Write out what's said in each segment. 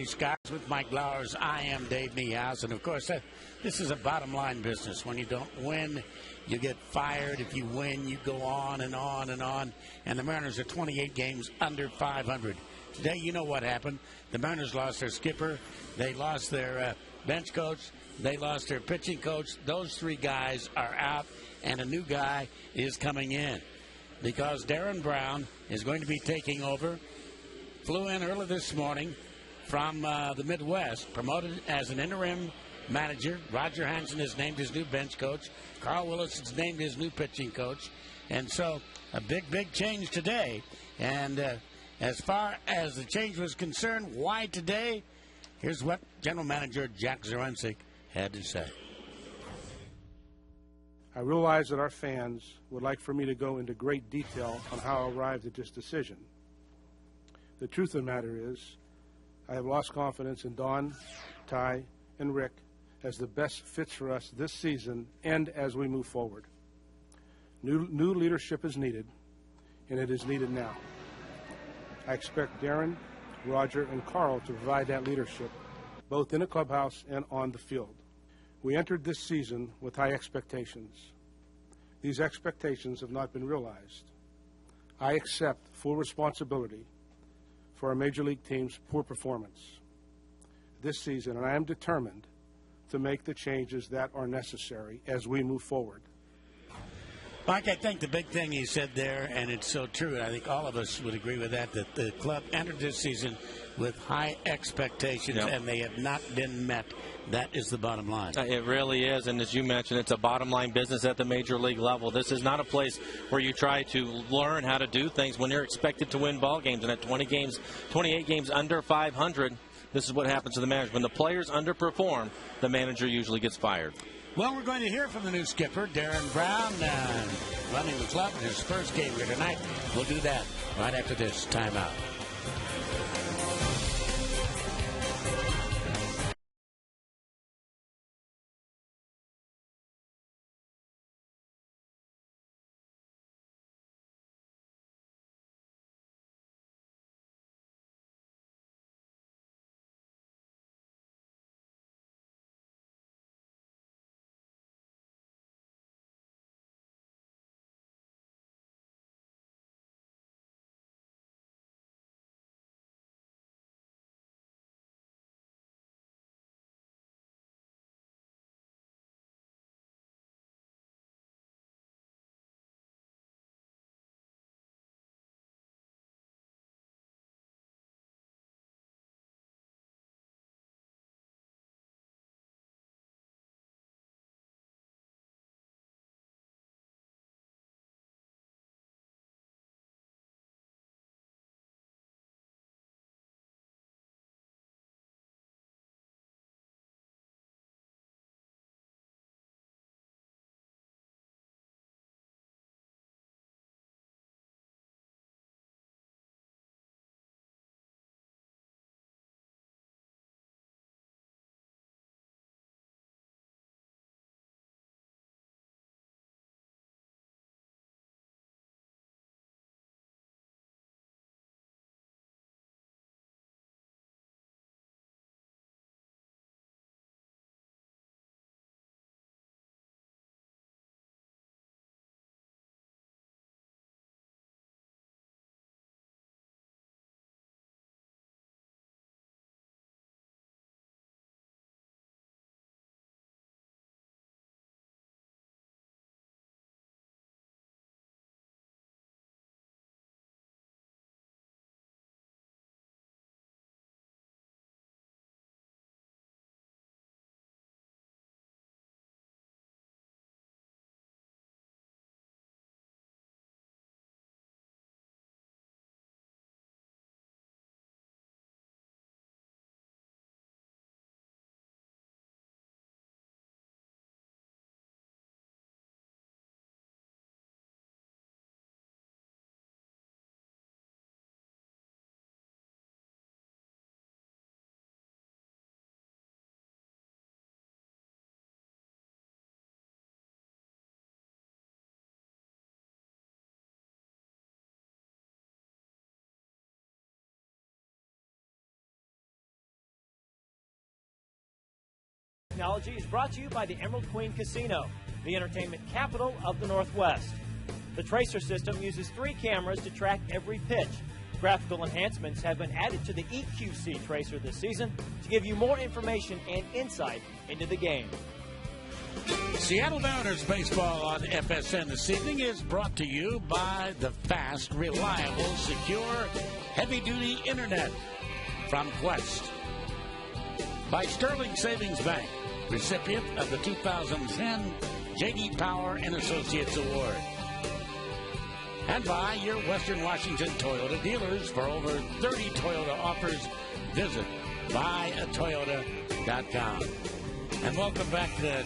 Scott with Mike Blowers. I am Dave Niehaus, and of course, this is a bottom line business. When you don't win, you get fired. If you win, you go on and on and on. And the Mariners are 28 games under 500. Today, you know what happened. The Mariners lost their skipper. They lost their bench coach. They lost their pitching coach. Those three guys are out, and a new guy is coming in because Darren Brown is going to be taking over. Flew in early this morning from the Midwest, promoted as an interim manager. Roger Hansen has named his new bench coach. Carl Willis has named his new pitching coach. And so a big change today. And as far as the change was concerned, why today? Here's what General Manager Jack Zduriencik had to say. I realize that our fans would like for me to go into great detail on how I arrived at this decision. The truth of the matter is, I have lost confidence in Don, Ty, and Rick as the best fits for us this season and as we move forward. New leadership is needed, and it is needed now. I expect Darren, Roger, and Carl to provide that leadership, both in the clubhouse and on the field. We entered this season with high expectations. These expectations have not been realized. I accept full responsibility for our Major League team's poor performance this season, and I am determined to make the changes that are necessary as we move forward. Mike, I think the big thing he said there, and it's so true, and I think all of us would agree with that the club entered this season with high expectations, and they have not been met. That is the bottom line. It really is, and as you mentioned, it's a bottom line business at the major league level. This is not a place where you try to learn how to do things when you're expected to win ball games. And at 28 games under 500, this is what happens to the manager. When the players underperform, the manager usually gets fired. Well, we're going to hear from the new skipper, Darren Brown, running the club in his first game here tonight. We'll do that right after this timeout. Technology is brought to you by the Emerald Queen Casino, the entertainment capital of the Northwest. The Tracer system uses 3 cameras to track every pitch. Graphical enhancements have been added to the EQC Tracer this season to give you more information and insight into the game. Seattle Mariners baseball on FSN this evening is brought to you by the fast, reliable, secure, heavy-duty internet from Quest. By Sterling Savings Bank, recipient of the 2010 J.D. Power and Associates Award. And by your Western Washington Toyota dealers. For over 30 Toyota offers, visit buyatoyota.com. And welcome back to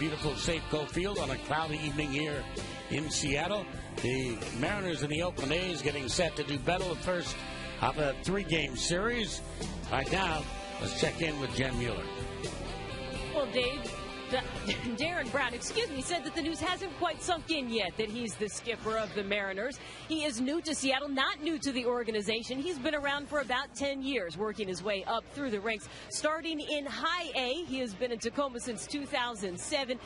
beautiful Safeco Field on a cloudy evening here in Seattle. The Mariners and the Oakland A's getting set to do battle first of a 3-game series. Right now, let's check in with Jen Mueller. Well, Dave, Darren Brown, said that the news hasn't quite sunk in yet that he's the skipper of the Mariners. He is new to Seattle, not new to the organization. He's been around for about 10 years, working his way up through the ranks. Starting in High A, he has been in Tacoma since 2007.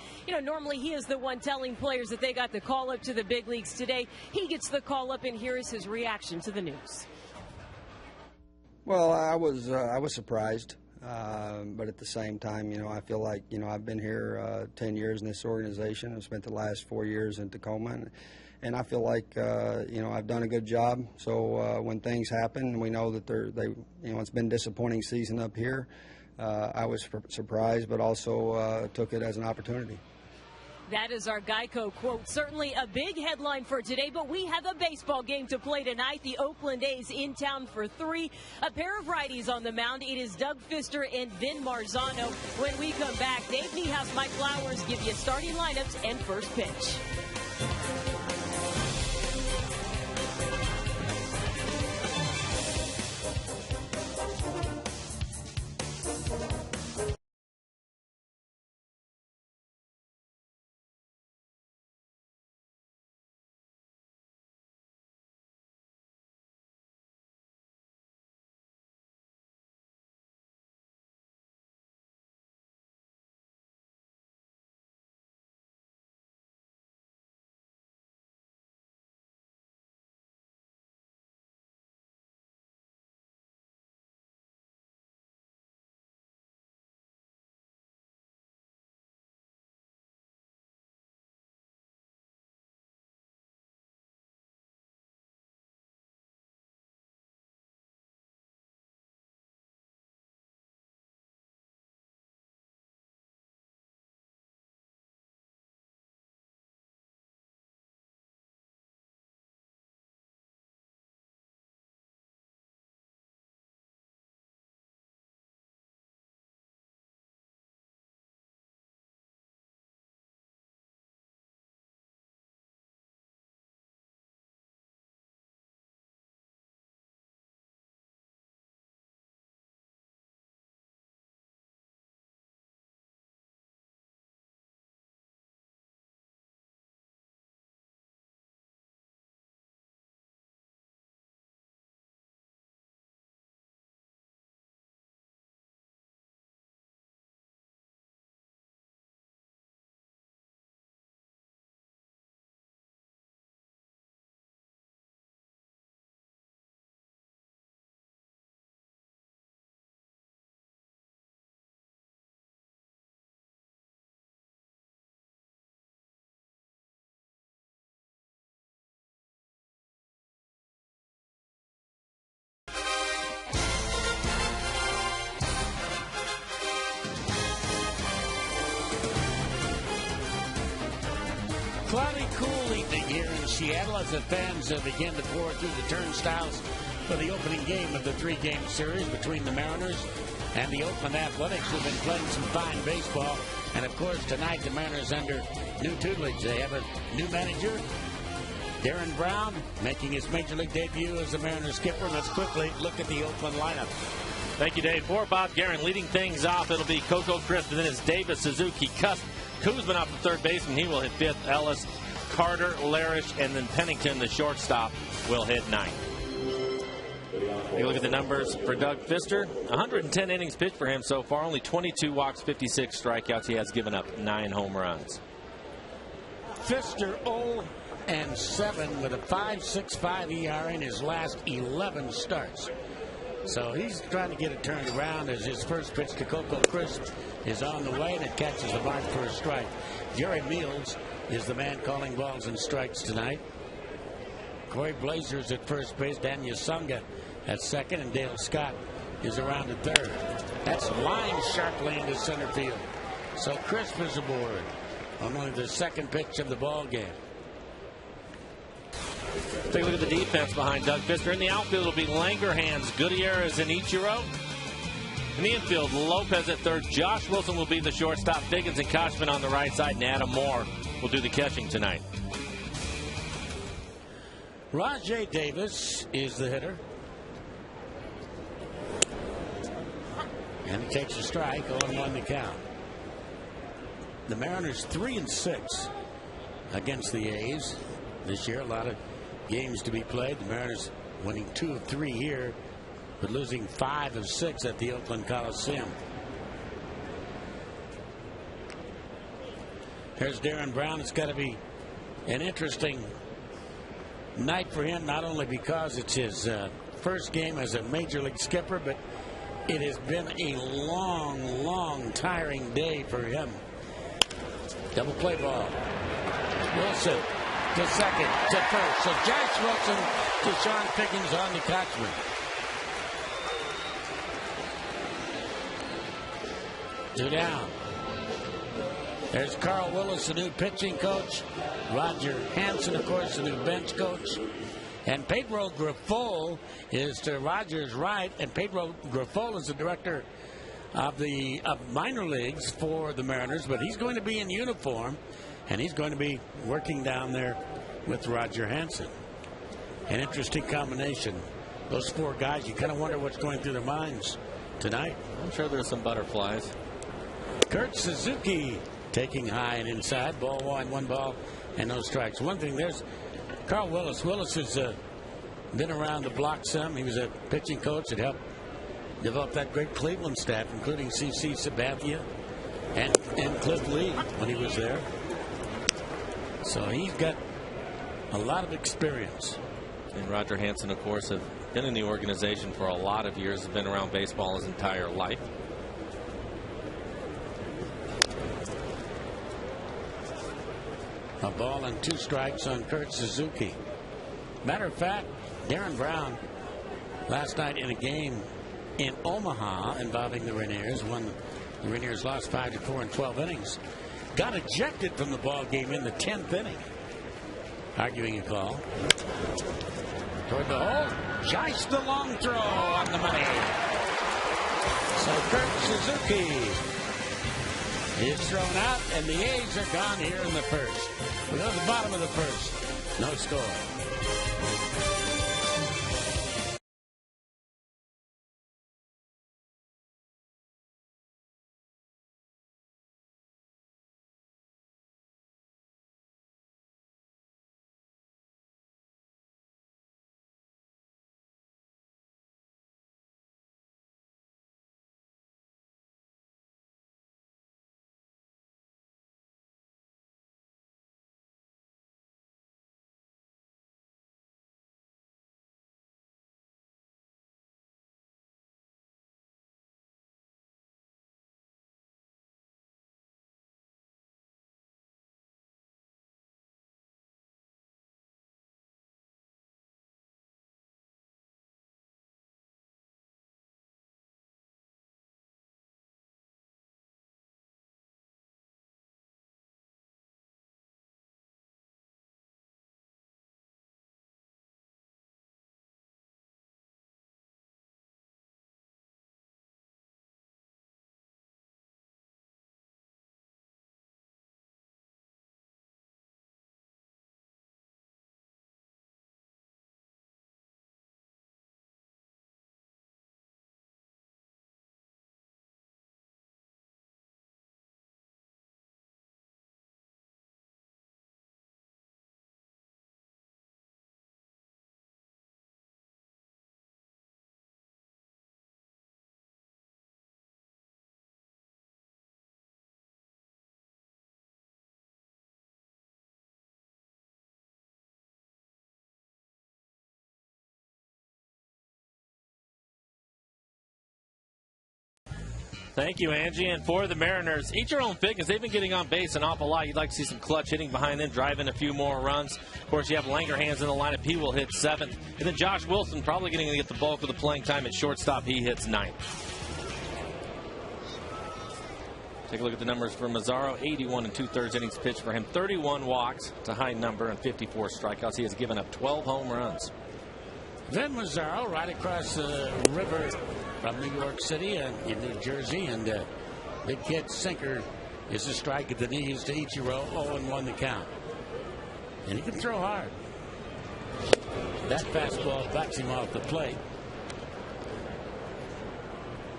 Normally he is the one telling players that they got the call up to the big leagues. Today, he gets the call up, and here is his reaction to the news. Well, I was surprised. But at the same time, I feel like, I've been here 10 years in this organization. I've spent the last 4 years in Tacoma, and I feel like, I've done a good job. So when things happen, we know that it's been a disappointing season up here. I was surprised, but also took it as an opportunity. That is our Geico quote. Certainly a big headline for today, but we have a baseball game to play tonight. The Oakland A's in town for 3. A pair of righties on the mound. It is Doug Fister and Vin Marzano. When we come back, Dave Niehaus, Mike Flowers give you starting lineups and first pitch. Cloudy, cool evening here in Seattle as the fans begin to pour through the turnstiles for the opening game of the 3-game series between the Mariners and the Oakland Athletics, who've been playing some fine baseball. And, of course, tonight the Mariners under new tutelage. They have a new manager, Darren Brown, making his Major League debut as the Mariners skipper. Let's quickly look at the Oakland lineup. Thank you, Dave. For Bob Guerin leading things off, it'll be Coco Crisp, and then it's Davis, Suzuki, Cusp, Kuzman off the third baseman. He will hit 5th. Ellis, Carter, Larish, and then Pennington, the shortstop, will hit 9th. You look at the numbers for Doug Fister. 110 innings pitched for him so far. Only 22 walks, 56 strikeouts. He has given up 9 home runs. Fister 0-7 with a 5.65 ERA in his last 11 starts. So he's trying to get it turned around as his first pitch to Coco Crisp is on the way, and it catches the mark for a strike. Jerry Meals is the man calling balls and strikes tonight. Corey Blazer's at first base. Dan Yasunga at second, and Dale Scott is around at third. That's lined sharply into center field. So Crisp is aboard on only the second pitch of the ball game. Take a look at the defense behind Doug Fister. In the outfield will be Langerhans, Gutierrez, and Ichiro. In the infield, Lopez at third. Josh Wilson will be the shortstop. Diggins and Koshman on the right side, and Adam Moore will do the catching tonight. Rajay Davis is the hitter. And he takes a strike, 0-1 to count. The Mariners 3-6 against the A's this year. A lot of games to be played. The Mariners winning 2 of 3 here, but losing 5 of 6 at the Oakland Coliseum. Here's Darren Brown. It's got to be an interesting night for him, not only because it's his first game as a major league skipper, but it has been a long, tiring day for him. Double play ball. Wilson to second, to first. So Josh Wilson to Sean Pickens on the Kochman. Two down. There's Carl Willis, the new pitching coach. Roger Hansen, of course, the new bench coach. And Pedro Grifol is to Roger's right. And Pedro Grifol is the director of the minor leagues for the Mariners. But he's going to be in uniform, and he's going to be working down there with Roger Hansen. An interesting combination. Those 4 guys, you kind of wonder what's going through their minds tonight. I'm sure there's some butterflies. Kurt Suzuki taking high and inside. Ball 1, 1 ball, and no strikes. One thing, there's Carl Willis. Willis has been around the block some. He was a pitching coach that helped develop that great Cleveland staff, including C.C. Sabathia and Cliff Lee when he was there. So he's got a lot of experience. And Roger Hansen, of course, have been in the organization for a lot of years, has been around baseball his entire life. A ball and 2 strikes on Kurt Suzuki. Matter of fact, Darren Brown last night in a game in Omaha involving the Rainiers, when the Rainiers lost 5-4 in 12 innings, got ejected from the ball game in the 10th inning, arguing a call. Toward the hole, Jice the long throw on the money. So Kurt Suzuki is thrown out, and the A's are gone here in the first. We go to the bottom of the first. No score. Thank you, Angie. And for the Mariners, each your own Figgins. They've been getting on base an awful lot. You'd like to see some clutch hitting behind them, driving a few more runs. Of course, you have Langerhans in the lineup. He will hit 7th. And then Josh Wilson probably going to get the bulk of the playing time at shortstop. He hits 9th. Take a look at the numbers for Mazzaro. 81 2/3 innings pitched for him. 31 walks. It's a high number, and 54 strikeouts. He has given up 12 home runs. Then Mazzaro right across the river from New York City and in New Jersey. And big kid sinker is a strike at the knees to Ichiro. 0-1 the count. And he can throw hard. That fastball backs him off the plate.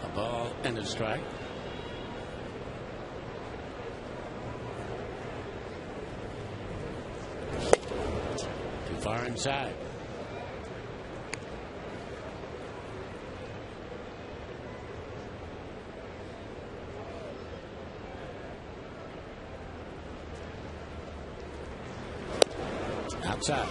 A ball and a strike. Too far inside. Outside.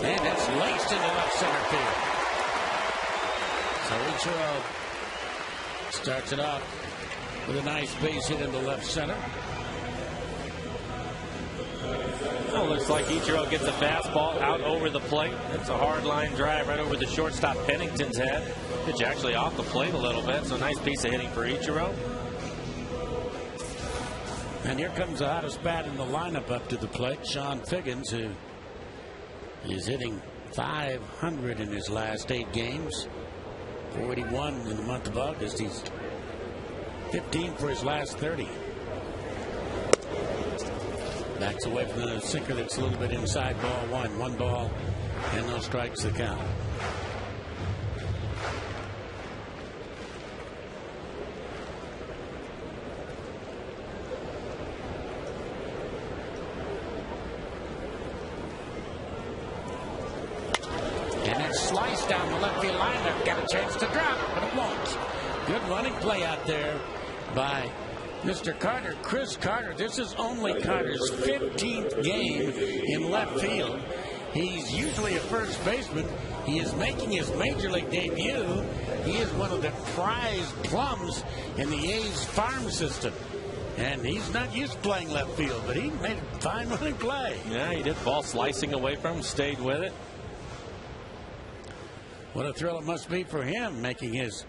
And that's laced into left center field. So Ichiro starts it off with a nice base hit into left center. Well, looks like Ichiro gets a fastball out over the plate. It's a hard line drive right over the shortstop Pennington's head. Pitch actually off the plate a little bit, so nice piece of hitting for Ichiro. And here comes the hottest bat in the lineup up to the plate, Sean Figgins, who is hitting .500 in his last 8 games. 41 in the month of August. He's 15 for his last 30. Backs away from the sinker that's a little bit inside. Ball 1. 1 ball and no strikes the count. And it's sliced down the left field line. They've got a chance to drop, but it won't. Good running play out there by Mr. Carter, Chris Carter. This is only Carter's 15th game in left field. He's usually a first baseman. He is making his major league debut. He is one of the prized plums in the A's farm system. And he's not used to playing left field, but he made a fine running play. Yeah, he did. Ball slicing away from him, stayed with it. What a thrill it must be for him making his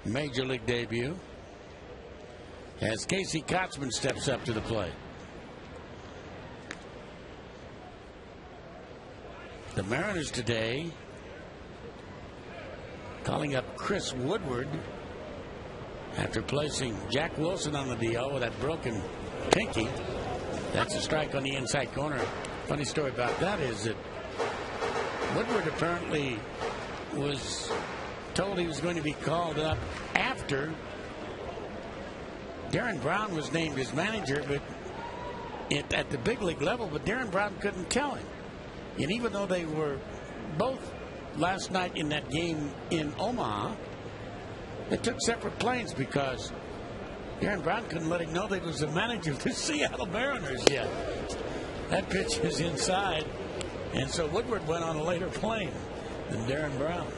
major league debut. As Casey Kotzman steps up to the plate. The Mariners today calling up Chris Woodward after placing Jack Wilson on the DL with that broken pinky. That's a strike on the inside corner. Funny story about that is that Woodward apparently was told he was going to be called up after Darren Brown was named his manager, but at the big league level, but Darren Brown couldn't tell him. And even though they were both last night in that game in Omaha, they took separate planes because Darren Brown couldn't let him know that he was the manager of the Seattle Mariners yet. That pitch is inside, and so Woodward went on a later plane than Darren Brown.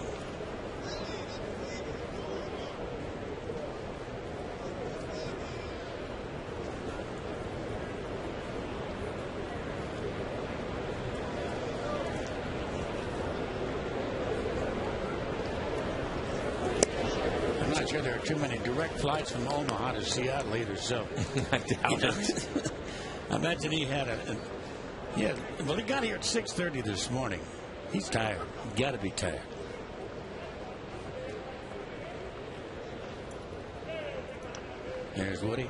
Sure, there are too many direct flights from Omaha to Seattle either, so I doubt it. I imagine he had well, he got here at 6:30 this morning. He's tired. Got to be tired. There's Woody.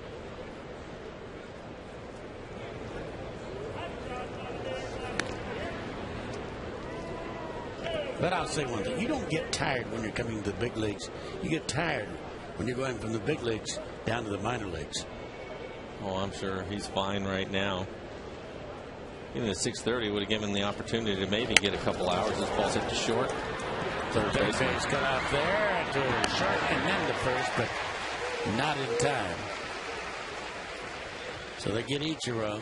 But I'll say one thing. You don't get tired when you're coming to the big leagues. You get tired when you're going from the big leagues down to the minor leagues. Oh, I'm sure he's fine right now. Even at 6:30 would have given him the opportunity to maybe get a couple hours. This ball's hit to short. Third base cut out there to short and then to first, but not in time. So they get Ichiro.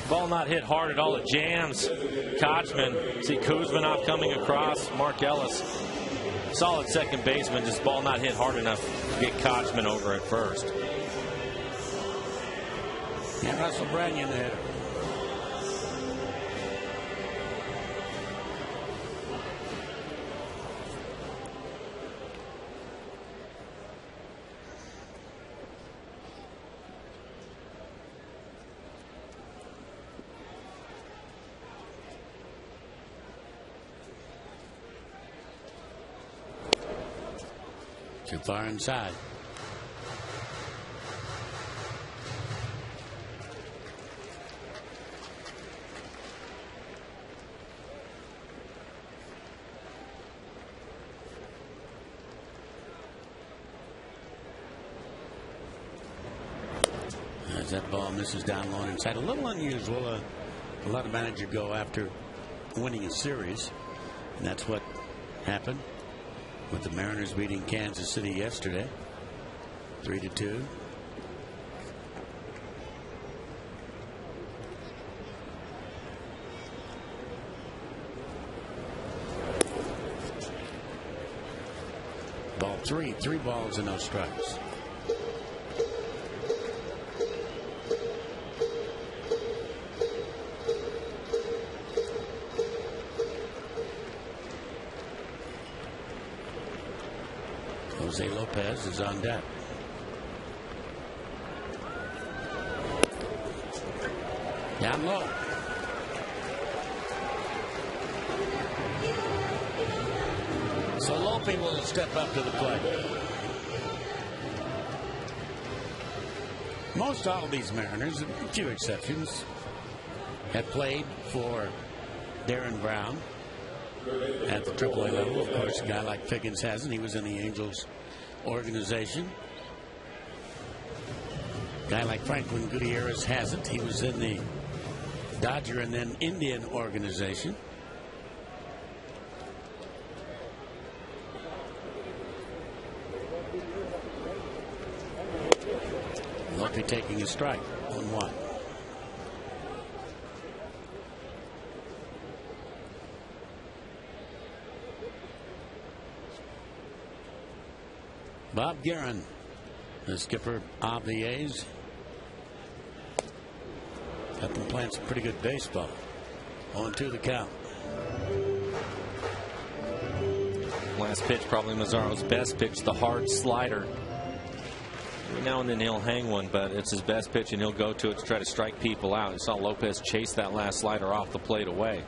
Ball not hit hard at all. It jams. Kochman. See Kuzmanov coming across. Mark Ellis. Solid second baseman. Just ball not hit hard enough to get Kochman over at first. And Russell Branyan the hitter. Too far inside. As that ball misses down low and inside. A little unusual. A lot of managers go after winning a series, and that's what happened with the Mariners beating Kansas City yesterday, 3-2. Ball three balls and no strikes. Jose Lopez is on deck. Down low. So Lope will step up to the plate. Most all of these Mariners, a few exceptions, have played for Darren Brown at the AAA level. Of course, a guy like Figgins hasn't. He was in the Angels organization. A guy like Franklin Gutierrez hasn't. He was in the Dodger and then Indian organization. Lope taking a strike on 1. Bob Guerin, the skipper of the A's. Got them playing some pretty good baseball. 0-2 the count. Last pitch, probably Mazzaro's best pitch, the hard slider. Every now and then he'll hang one, but it's his best pitch, and he'll go to it to try to strike people out. You saw Lopez chase that last slider off the plate away.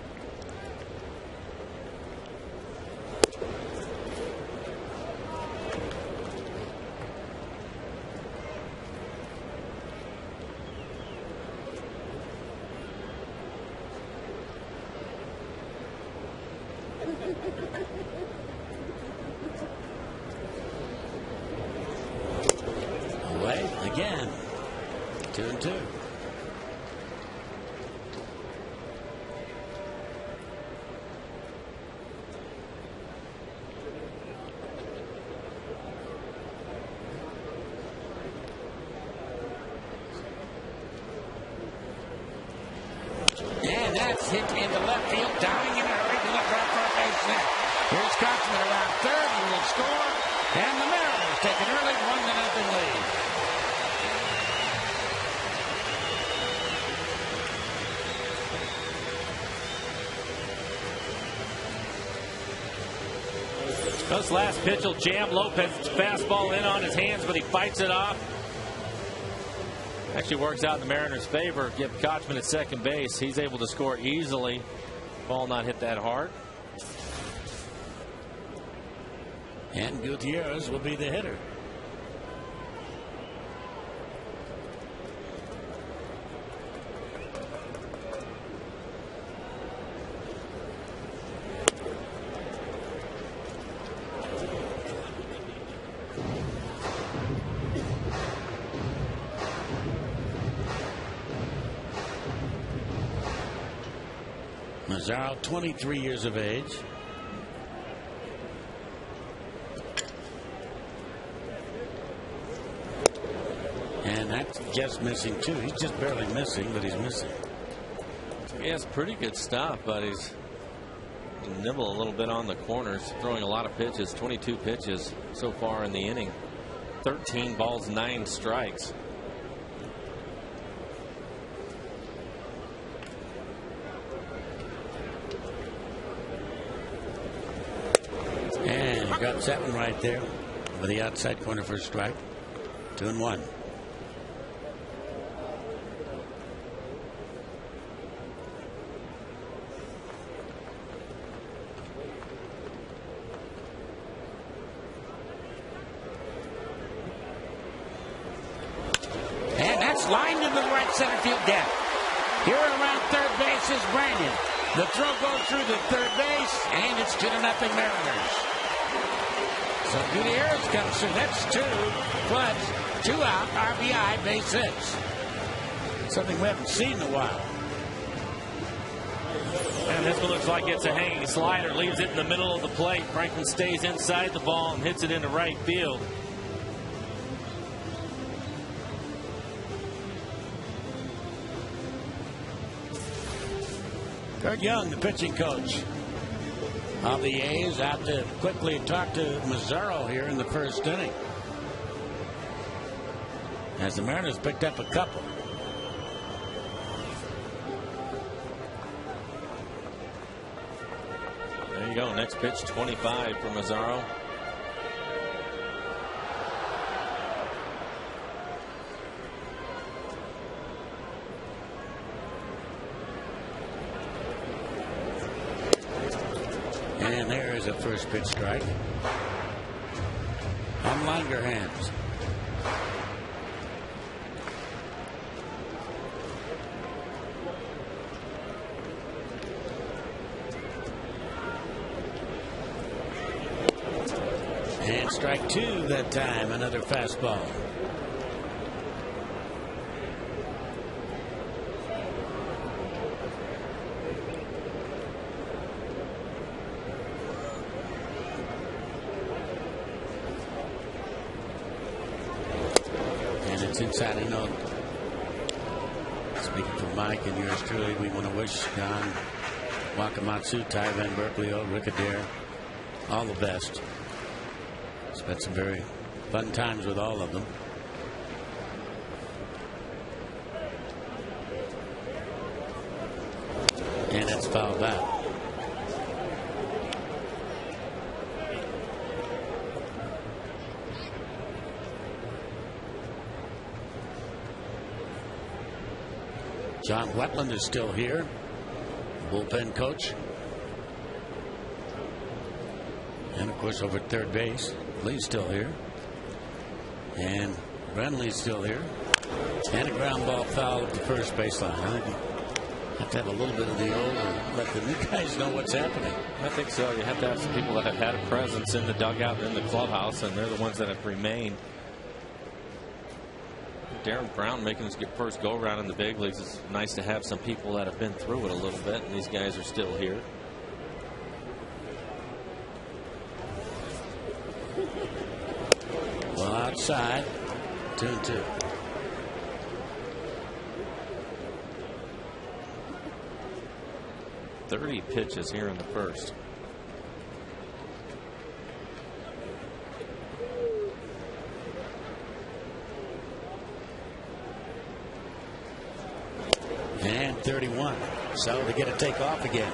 Away again. 2-2. And that's hit into left field, diving in a hurry to look right for a base hit. Here's Kochman around third. He will score, and the Mariners take an early 1-0 lead. This last pitch will jam Lopez's fastball in on his hands, but he fights it off. Actually works out in the Mariners' favor. Give Kochman at second base. He's able to score easily. Ball not hit that hard. And Gutierrez will be the hitter. Mazzaro, 23 years of age. And that's just missing, too. He's just barely missing, but he's missing. He has pretty good stuff, but he's nibble a little bit on the corners, throwing a lot of pitches. 22 pitches so far in the inning. 13 balls, 9 strikes. And he drops that one right there with the outside corner for a strike. 2-1. And that's lined into the right center field gap. Here around third base is Brandon. The throw goes through the third base, and it's 2-0 Mariners. So Gutierrez comes through. That's 2, but 2 out, RBI, base hits. Something we haven't seen in a while. And this one looks like it's a hanging slider. Leaves it in the middle of the plate. Franklin stays inside the ball and hits it into right field. Kurt Young, the pitching coach of the A's, out to quickly talk to Mazzaro here in the first inning, as the Mariners picked up a couple. There you go. Next pitch, 25 for Mazzaro. And there is a first pitch strike on Langerhans. And strike 2 that time, another fastball. Inside. I know, speaking for Mike and yours truly, we want to wish John Wakamatsu, Ty Van Berkeley, Rick Adair all the best. Spent some very fun times with all of them. And that's fouled out. John Wetland is still here, bullpen coach. And of course over at third base, Lee's still here. And Brenly's still here. And a ground ball foul at the first baseline. I think you have to have a little bit of the old and let the new guys know what's happening. I think so. You have to have some people that have had a presence in the dugout and in the clubhouse, and they're the ones that have remained. Darren Brown making his first go around in the big leagues. It's nice to have some people that have been through it a little bit, and these guys are still here. Well, outside, 2-2. .30 pitches here in the first. And 31. So they get a takeoff again.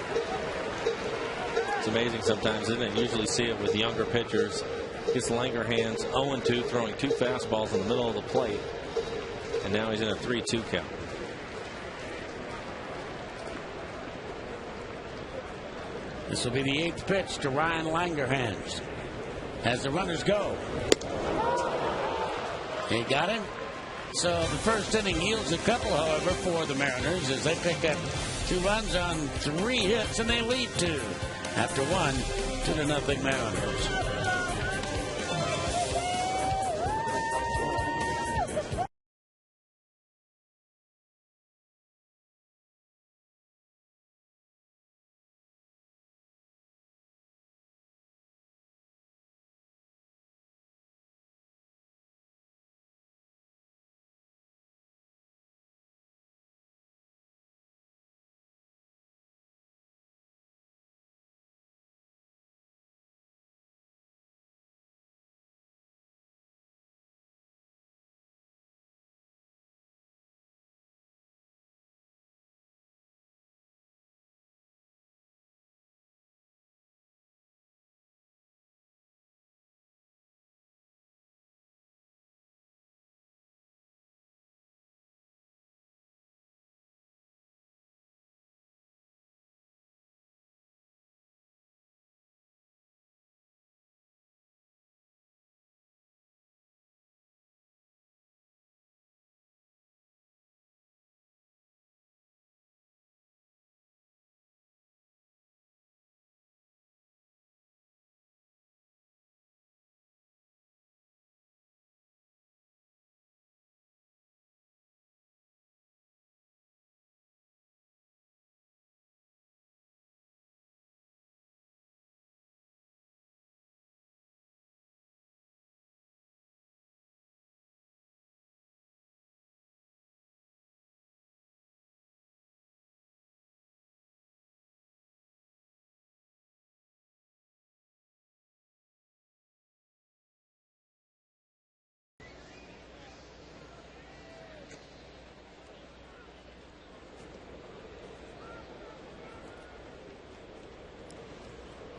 It's amazing sometimes, isn't it? You usually see it with younger pitchers. Gets Langerhans 0-2, throwing 2 fastballs in the middle of the plate. And now he's in a 3-2 count. This will be the 8th pitch to Ryan Langerhans as the runners go. He got him. So the first inning yields a couple, however, for the Mariners as they pick up 2 runs on 3 hits, and they lead 2 after 1, 2-0 Mariners.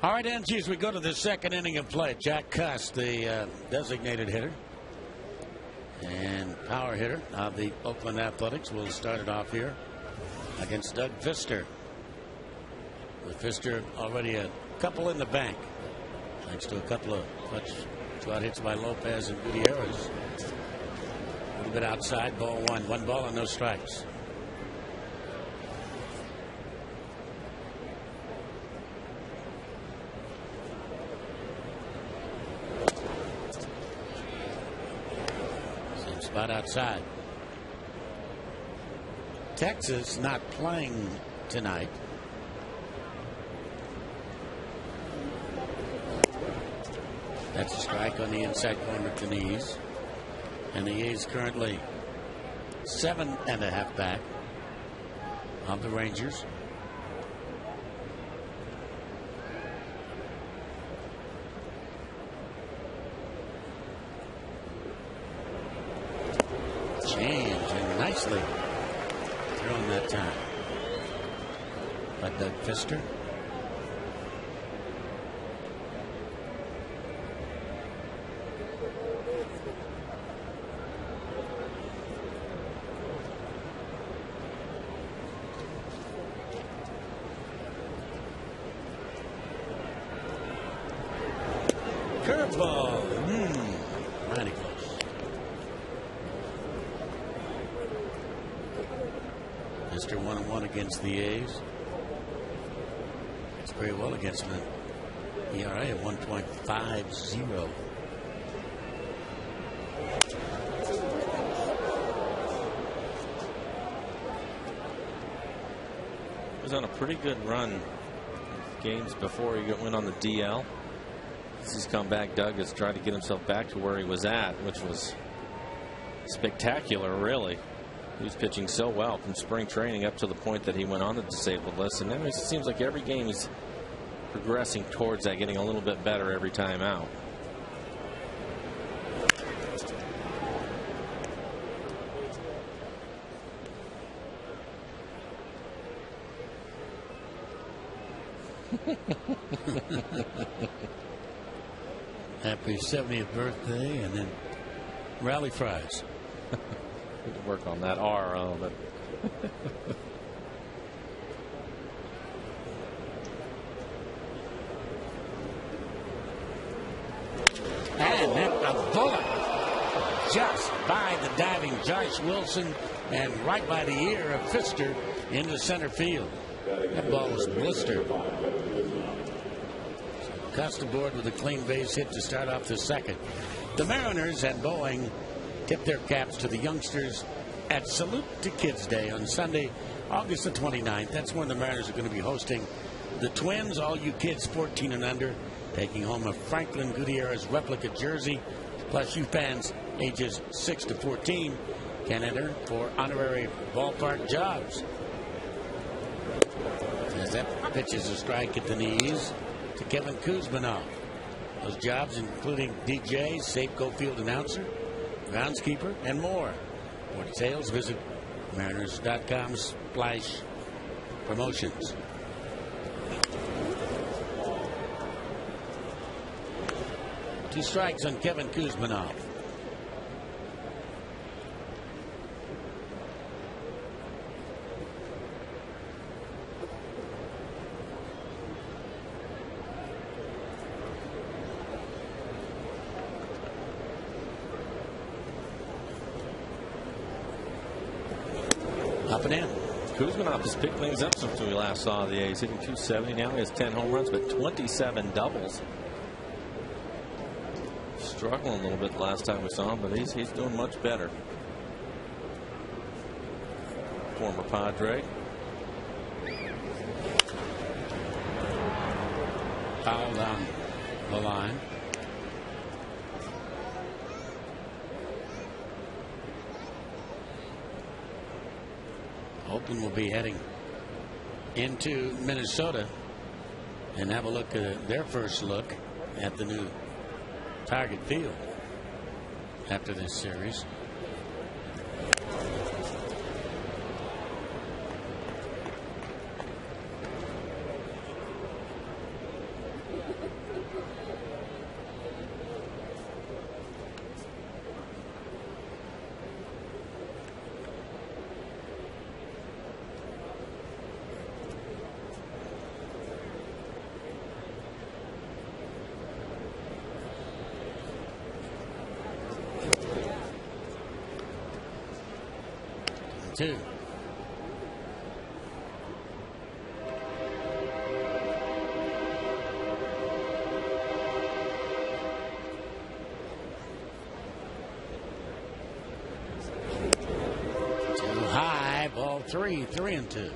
All right, Angie, as we go to the second inning of play, Jack Cuss, the designated hitter and power hitter of the Oakland Athletics, will start it off here against Doug Fister. With Fister already a couple in the bank, thanks to a couple of clutch hits by Lopez and Gutierrez. A little bit outside, ball one. 1 ball and no strikes. Same spot outside. Texas not playing tonight. That's a strike on the inside corner to the knees. And the A's currently 7.5 back of the Rangers. Change, and nicely thrown that time by Doug Fister. Curveball. Mighty close. Mr. 1-1 against the A's. It's very well against them. ERA of 1.50. He was on a pretty good run games before he went on the DL. He's come back. Doug has tried to get himself back to where he was at, which was spectacular, really. He was pitching so well from spring training up to the point that he went on the disabled list. And then it seems like every game he's progressing towards that, getting a little bit better every time out. Happy 70th birthday, and then rally fries. Need to work on that R a little bit. And then a bullet just by the diving Josh Wilson and right by the ear of Fister into center field. That ball was blistered. Cuss aboard with a clean base hit to start off the second. The Mariners and Boeing tip their caps to the youngsters at Salute to Kids Day on Sunday, August the 29th. That's when the Mariners are going to be hosting the Twins. All you kids 14 and under taking home a Franklin Gutierrez replica jersey. Plus, you fans ages 6 to 14 can enter for honorary ballpark jobs. As that pitches a strike at the knees to Kevin Kuzmanov. Those jobs including DJ, Safeco Field announcer, groundskeeper, and more. For details, visit Mariners.com/promotions. Two strikes on Kevin Kuzmanov. Up and in. Kuzmanov has picked things up since we last saw the A's, hitting .270 now. He has 10 home runs, but 27 doubles. Struggling a little bit the last time we saw him, but he's doing much better. Former Padre. Foul down the line. Oakland will be heading into Minnesota and have a look at their first look at the new Target Field after this series. 2. Too high, ball 3, 3-2.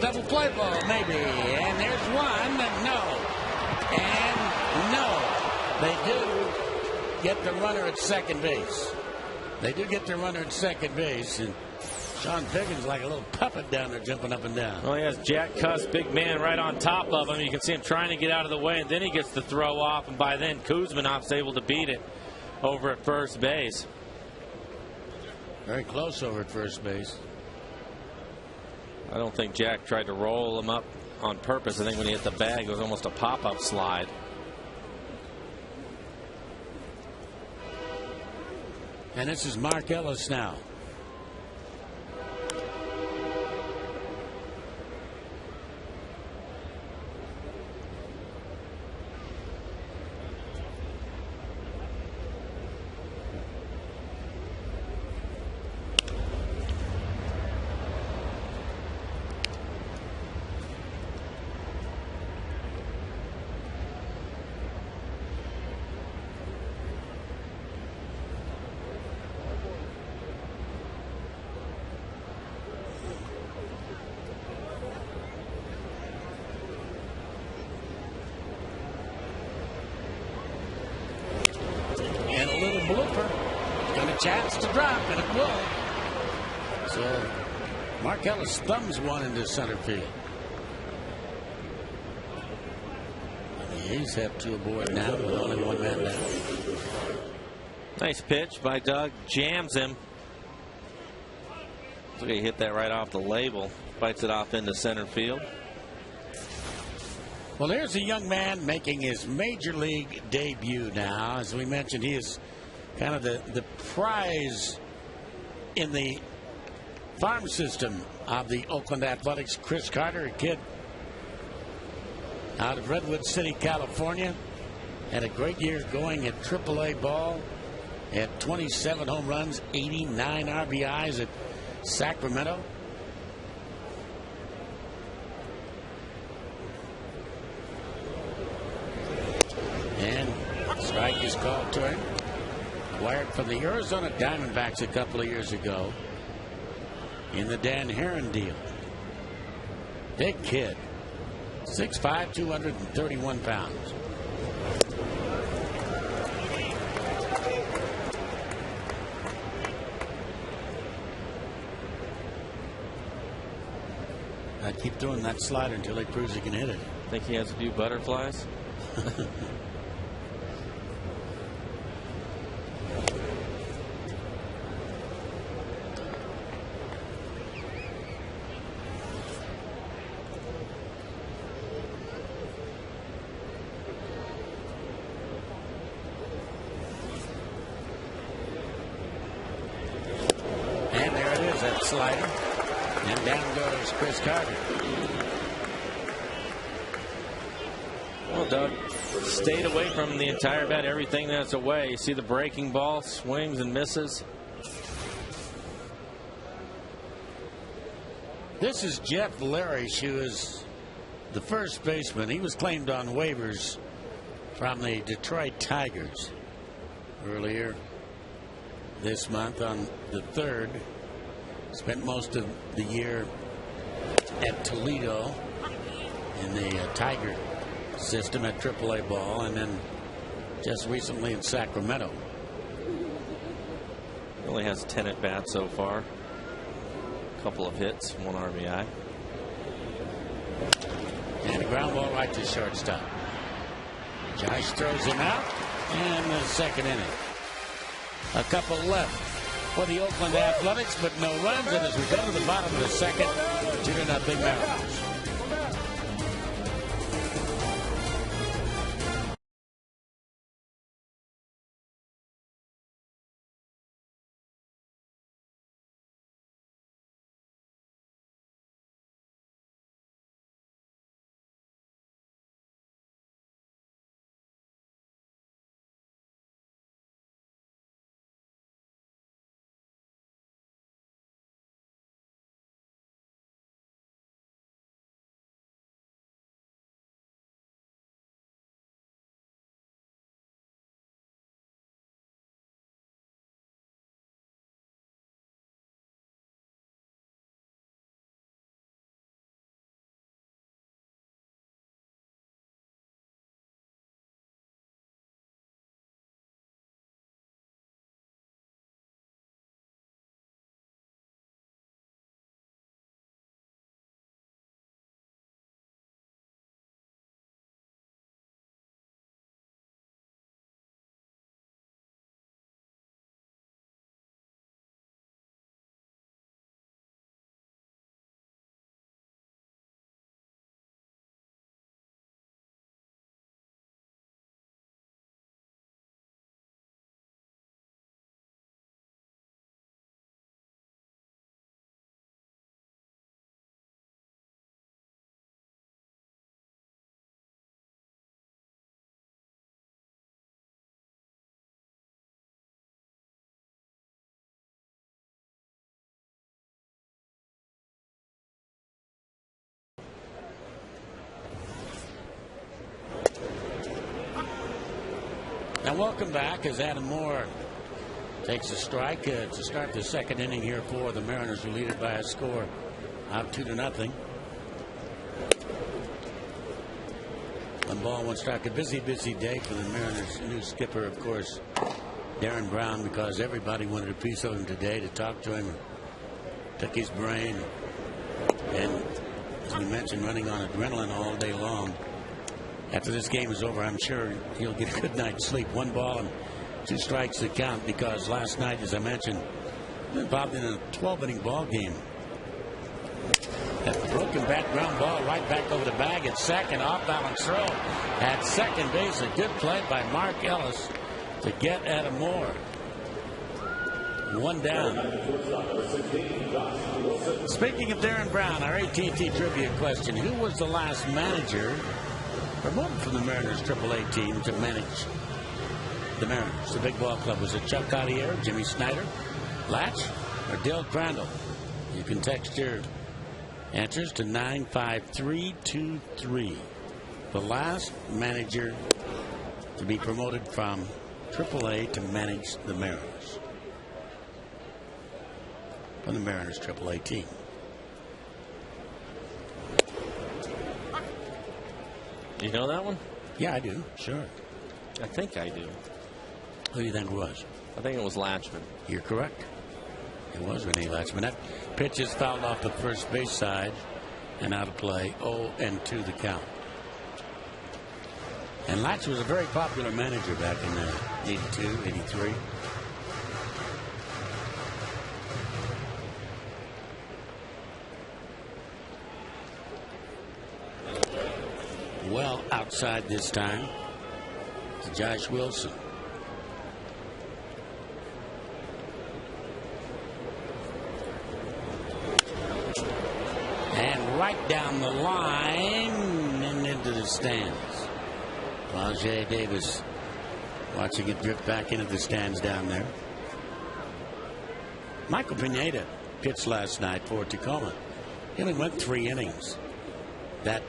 Double play ball, maybe. And there's one. No. And no. They do get the runner at second base. They do get the runner at second base. And Sean Pickens like a little puppet down there jumping up and down. Well, he has Jack Cuss, big man, right on top of him. You can see him trying to get out of the way, and then he gets the throw off. And by then, Kuzminov's able to beat it over at first base. Very close over at first base. I don't think Jack tried to roll him up on purpose. I think when he hit the bag, it was almost a pop-up slide. And this is Mark Ellis now. Chance to drop, and it will. So Mark Ellis thumbs one into center field. He's had 2 aboard now with only 1 man down. Nice pitch by Doug. Jams him. So he hit that right off the label. Bites it off into center field. Well, here's a young man making his major league debut now. As we mentioned, he is kind of the prize in the farm system of the Oakland Athletics. Chris Carter, a kid out of Redwood City, California, had a great year going at AAA ball. Had 27 home runs, 89 RBIs at Sacramento. And strike is called to him. Acquired from the Arizona Diamondbacks a couple of years ago in the Dan Heron deal. Big kid. 6'5", 231 pounds. I'd keep doing that slider until he proves he can hit it. Think he has a few butterflies? Slider, and down goes Chris Carter. Well, Doug stayed away from the entire bat, everything that's away. You see the breaking ball, swings and misses. This is Jeff Larish, who is the first baseman. He was claimed on waivers from the Detroit Tigers earlier this month on the 3rd. Spent most of the year at Toledo in the Tiger system at AAA ball, and then just recently in Sacramento. Only has 10 at bats so far. A couple of hits, 1 RBI. And a ground ball right to shortstop. Josh throws him out, and the 2nd inning. A couple left for the Oakland Athletics, but no runs. And as we go to the bottom of the 2nd, 2-0 Mariners. Now welcome back as Adam Moore takes a strike to start the second inning here for the Mariners, who lead it by a score of 2-0. 1 ball, 1 strike. A busy day for the Mariners. New skipper, of course, Darren Brown, because everybody wanted a piece of him today to talk to him, pick his brain, and as we mentioned, running on adrenaline all day long. After this game is over, I'm sure he'll get a good night's sleep. 1 ball and 2 strikes to count, because last night, as I mentioned, involved in a 12-inning ball game. That broken bat ground ball right back over the bag at second, off balance throw at second base. A good play by Mark Ellis to get Adam Moore. 1 down. Speaking of Darren Brown, our AT&T trivia question: who was the last manager promoted from the Mariners AAA team to manage the Mariners, the big ball club? Was it Chuck Cartier, Jimmy Snyder, Latch, or Dale Crandall? You can text your answers to 95323. The last manager to be promoted from AAA to manage the Mariners, from the Mariners AAA team. You know that one? Yeah, I do. Sure. I think I do. Who do you think it was? I think it was Latchman. You're correct. It was Renee Latchman. That pitch is fouled off the first base side and out of play. 0-2 the count. And Latch was a very popular manager back in 82, 83. Well outside this time to Josh Wilson. And right down the line and into the stands. Rajay Davis watching it drift back into the stands down there. Michael Pineda pitched last night for Tacoma. He only went 3 innings. That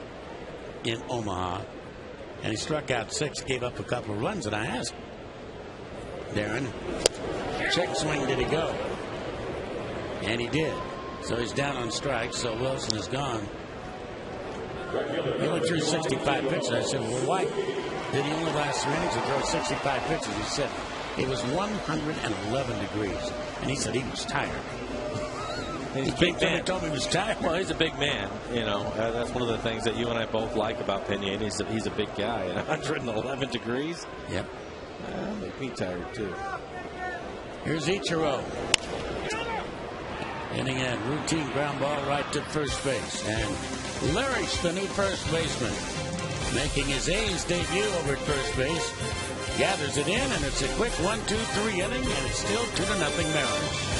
in Omaha, and he struck out 6, gave up a couple of runs. And I asked Darren, check swing, did he go? And he did. So he's down on strikes. So Wilson is gone. He only threw 65 pitches. I said, well, why did he only last 3 innings and throw 65 pitches? He said it was 111 degrees, and he said he was tired. He's a big man. Told me he was tired. Well, he's a big man. You know, that's one of the things that you and I both like about Pineda. He's a big guy. And 111 degrees. Yep. Make me tired too. Here's Ichiro. Inning end, routine ground ball right to first base. And Larish, the new first baseman, making his A's debut over at first base, gathers it in, and it's a quick 1-2-3 inning, and it's still 2-0 Mariners.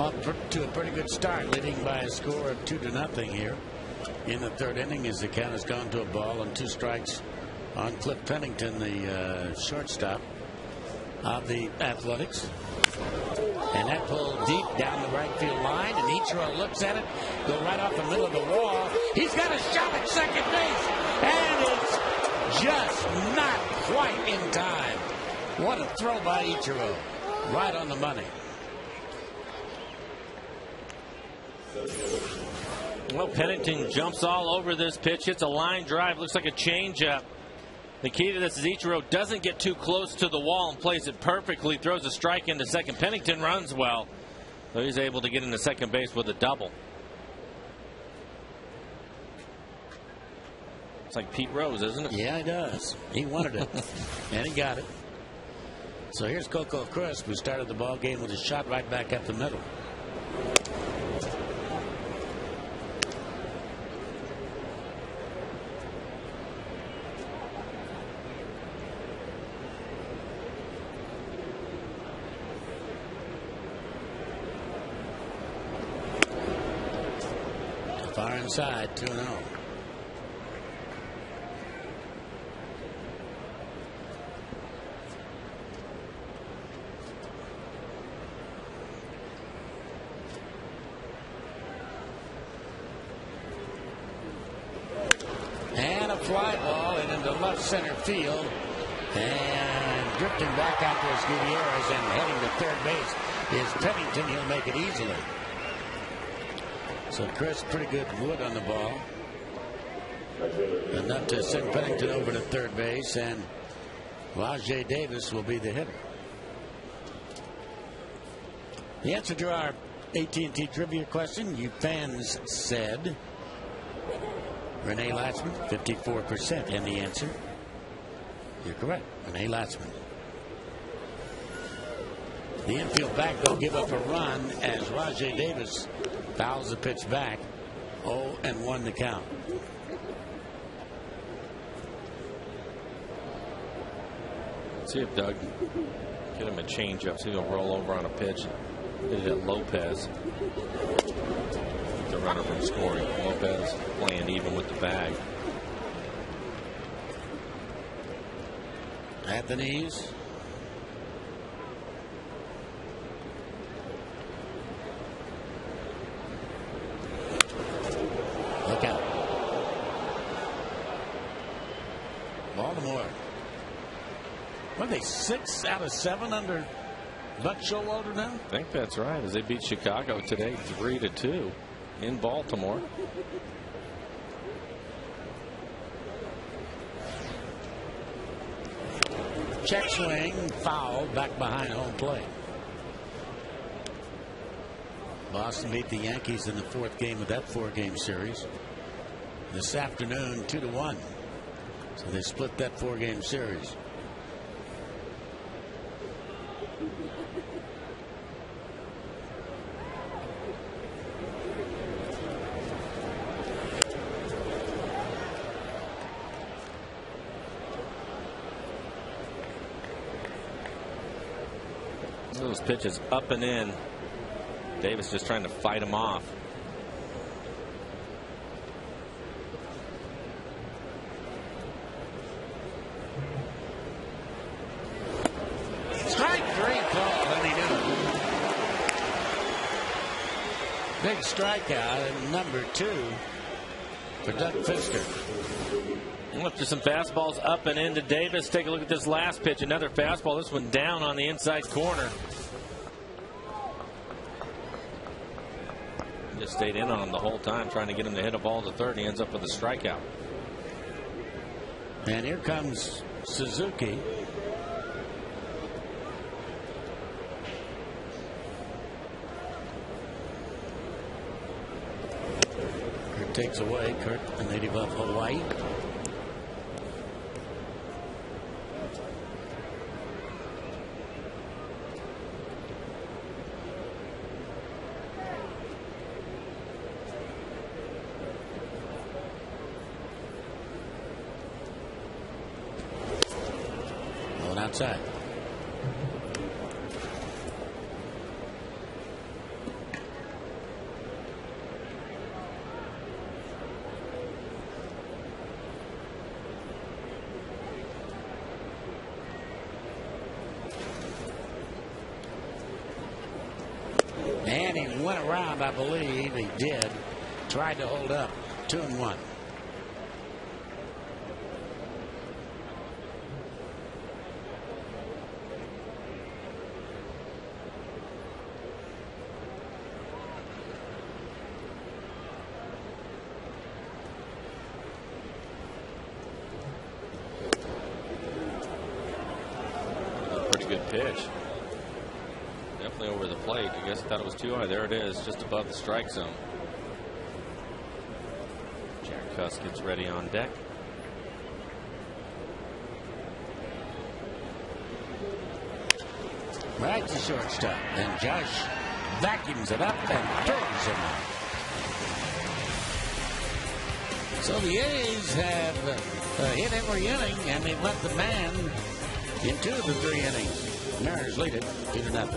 Up to a pretty good start, leading by a score of 2-0 here in the third inning as the count has gone to a ball and 2 strikes on Cliff Pennington, the shortstop of the Athletics. And that pulled deep down the right field line, and Ichiro looks at it, go right off the middle of the wall. He's got a shot at second base, and it's just not quite in time. What a throw by Ichiro. Right on the money. Well, Pennington jumps all over this pitch, hits a line drive, looks like a changeup. The key to this is Ichiro doesn't get too close to the wall and plays it perfectly, throws a strike into second. Pennington runs well, so he's able to get into second base with a double. It's like Pete Rose, isn't it? Yeah, he does. He wanted it, and he got it. So here's Coco Crisp, who started the ball game with a shot right back up the middle. Far inside, 2-0. And a fly ball and into left center field. And drifting back out towards Gutierrez and heading to third base is Pennington. He'll make it easily. So Chris, pretty good wood on the ball. Enough to send Pennington over to third base, and Rajay Davis will be the hitter. The answer to our AT&T trivia question, you fans said Rene Lachemann, 54%. And the answer, you're correct, Rene Lachemann. The infield back, they'll give up a run as Rajay Davis fouls the pitch back. 0-1 the count. See if Doug get him a changeup. See if he'll roll over on a pitch. Did it at Lopez. The runner from scoring. Lopez playing even with the bag. At the knees. Look out. Baltimore. What are they, 6 out of 7 under Buck Showalter now? I think that's right, as they beat Chicago today 3-2 in Baltimore. Check swing, foul, back behind home plate. Boston beat the Yankees in the 4th game of that 4-game series. This afternoon, 2-1. So they split that 4-game series. Those pitches up and in. Davis just trying to fight him off. Strike 3 call, and he knew it. Big strikeout, and number 2 for Doug Fister. Look, just some fastballs up and into Davis. Take a look at this last pitch. Another fastball. This one down on the inside corner. Just stayed in on him the whole time, trying to get him to hit a ball to third. He ends up with a strikeout. And here comes Suzuki. Kurt takes away. Kurt, a native of Hawaii. Outside. around, I believe. He did. Tried to hold up. 2-1. Pretty good pitch. Definitely over the plate. I guess I thought it was too high. There it is, just above the strike zone. Jared Cuss gets ready on deck. Right to shortstop. And Josh vacuums it up and throws him out. So the A's have hit every inning, and they've left the man in 2 of the 3 innings. Mariners lead it 2-0.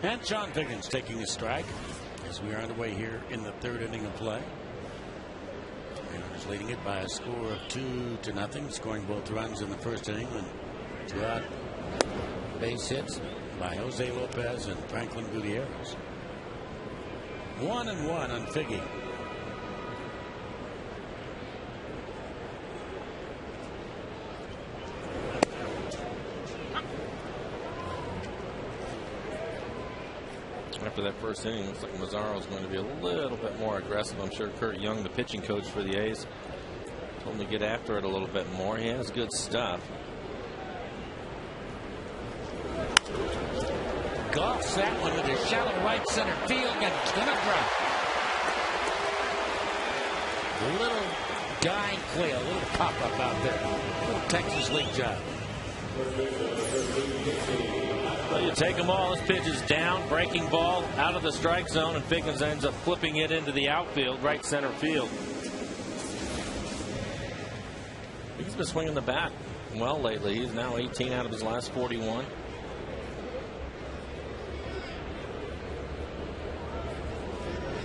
And John Figgins taking a strike as we are underway here in the 3rd inning of play. Mariners leading it by a score of 2-0, scoring both runs in the 1st inning when 2 out base hits by Jose Lopez and Franklin Gutierrez. 1-1 on Figgy. After that 1st inning, looks like Mazzaro is going to be a little bit more aggressive. I'm sure Kurt Young, the pitching coach for the A's, told him to get after it a little bit more. He has good stuff. Golfs that one with a shallow right center field, and it's going to drop. Little Guy Quayle, a little pop-up out there. Little Texas League job. Well, you take them all. This pitch is down, breaking ball out of the strike zone, and Figgins ends up flipping it into the outfield, right center field. He's been swinging the bat well lately. He's now 18 out of his last 41.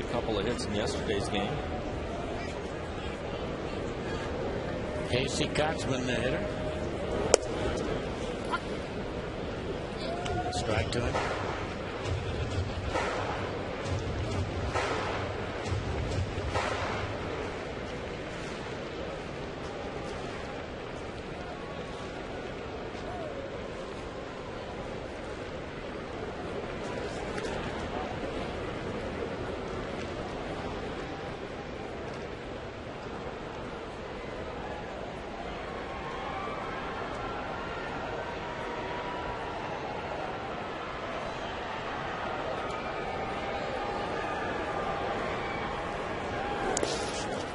A couple of hits in yesterday's game. Casey Kotzman, the hitter. Strike to him.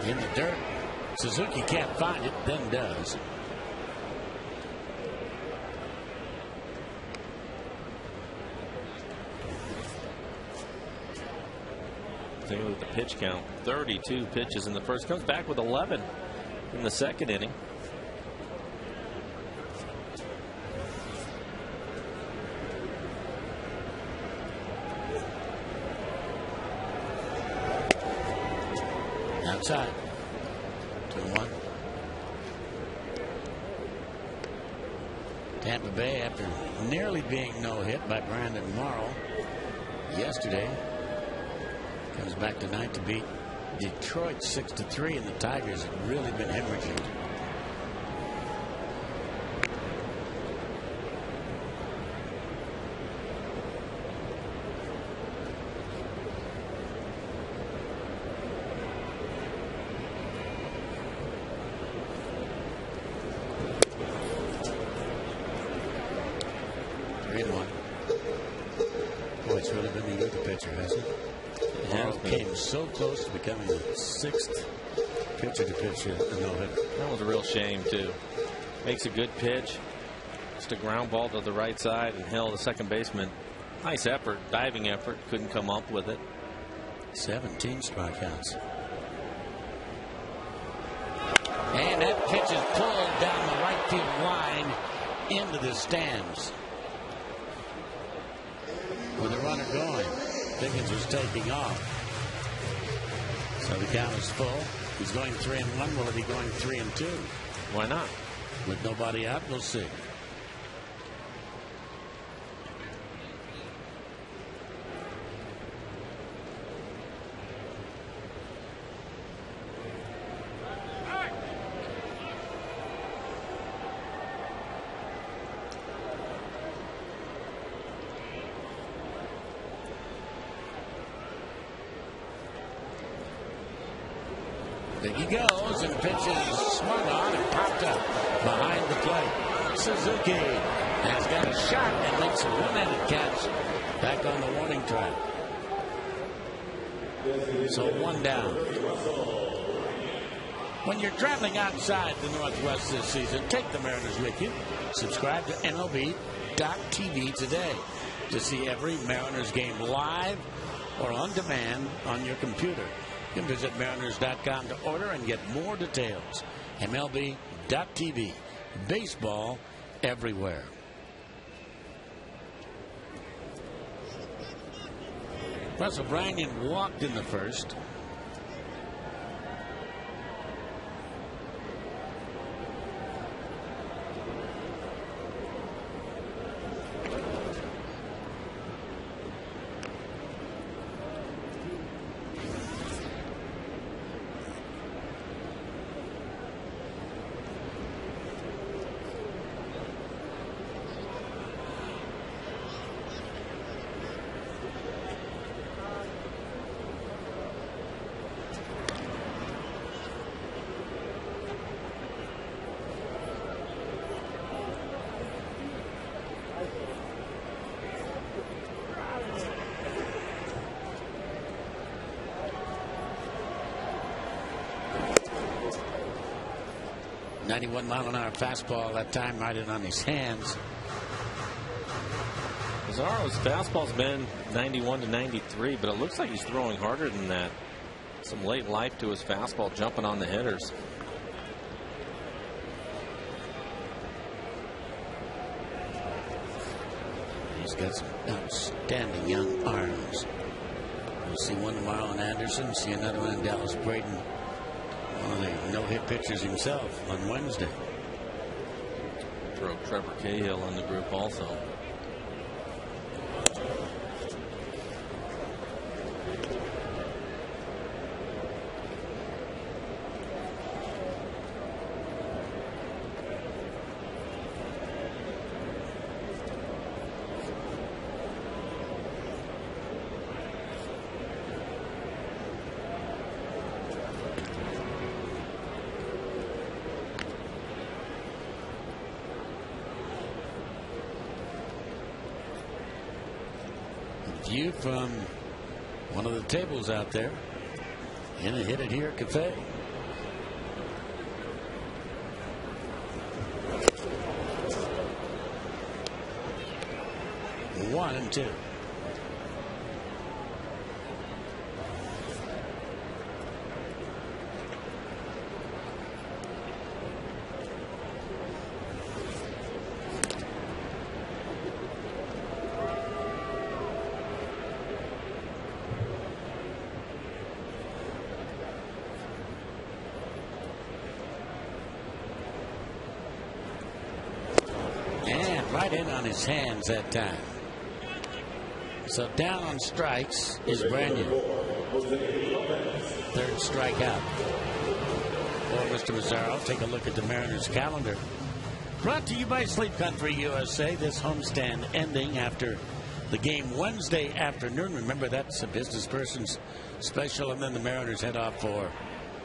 in the dirt. Suzuki can't find it, then does. Take a look at the pitch count. 32 pitches in the first. Comes back with 11 in the second inning. Outside. 2-1. Tampa Bay, after nearly being no hit by Brandon Morrow yesterday, comes back tonight to beat Detroit 6-3, and the Tigers have really been hemorrhaging. So close to becoming the 6th pitcher to pitch a no-hitter. That was a real shame, too. Makes a good pitch. Just a ground ball to the right side and held the second baseman. Nice effort, diving effort. Couldn't come up with it. 17 strikeouts. And that pitch is pulled down the right field line into the stands. With the runner going, Dickens was taking off. So the count is full. He's going 3-1. Will it be going 3-2? Why not? With nobody out, we'll see. There he goes, and pitches swung on and popped up behind the plate. Suzuki has got a shot and makes a one-handed catch back on the warning track. So 1 down. When you're traveling outside the Northwest this season, take the Mariners with you. Subscribe to MLB.tv today to see every Mariners game live or on demand on your computer. You can visit Mariners.com to order and get more details. MLB.tv. Baseball everywhere. Russell Branyan walked in the first. .91-mile-an-hour fastball that time right in on his hands. Pizarro's fastball's been 91 to 93, but it looks like he's throwing harder than that. Some late life to his fastball, jumping on the hitters. He's got some outstanding young arms. We'll see one tomorrow in Anderson, see another one in Dallas Braden. One of the no-hit pitchers himself on Wednesday. Throw Trevor Cahill in the group also. View from one of the tables out there in the Hit It Here Cafe. 1-2. Right in on his hands that time. So down on strikes is Branyan. Third strikeout for Mr. Mazzaro. Take a look at the Mariners calendar. Brought to you by Sleep Country USA. This homestand ending after the game Wednesday afternoon. Remember, that's a business person's special. And then the Mariners head off for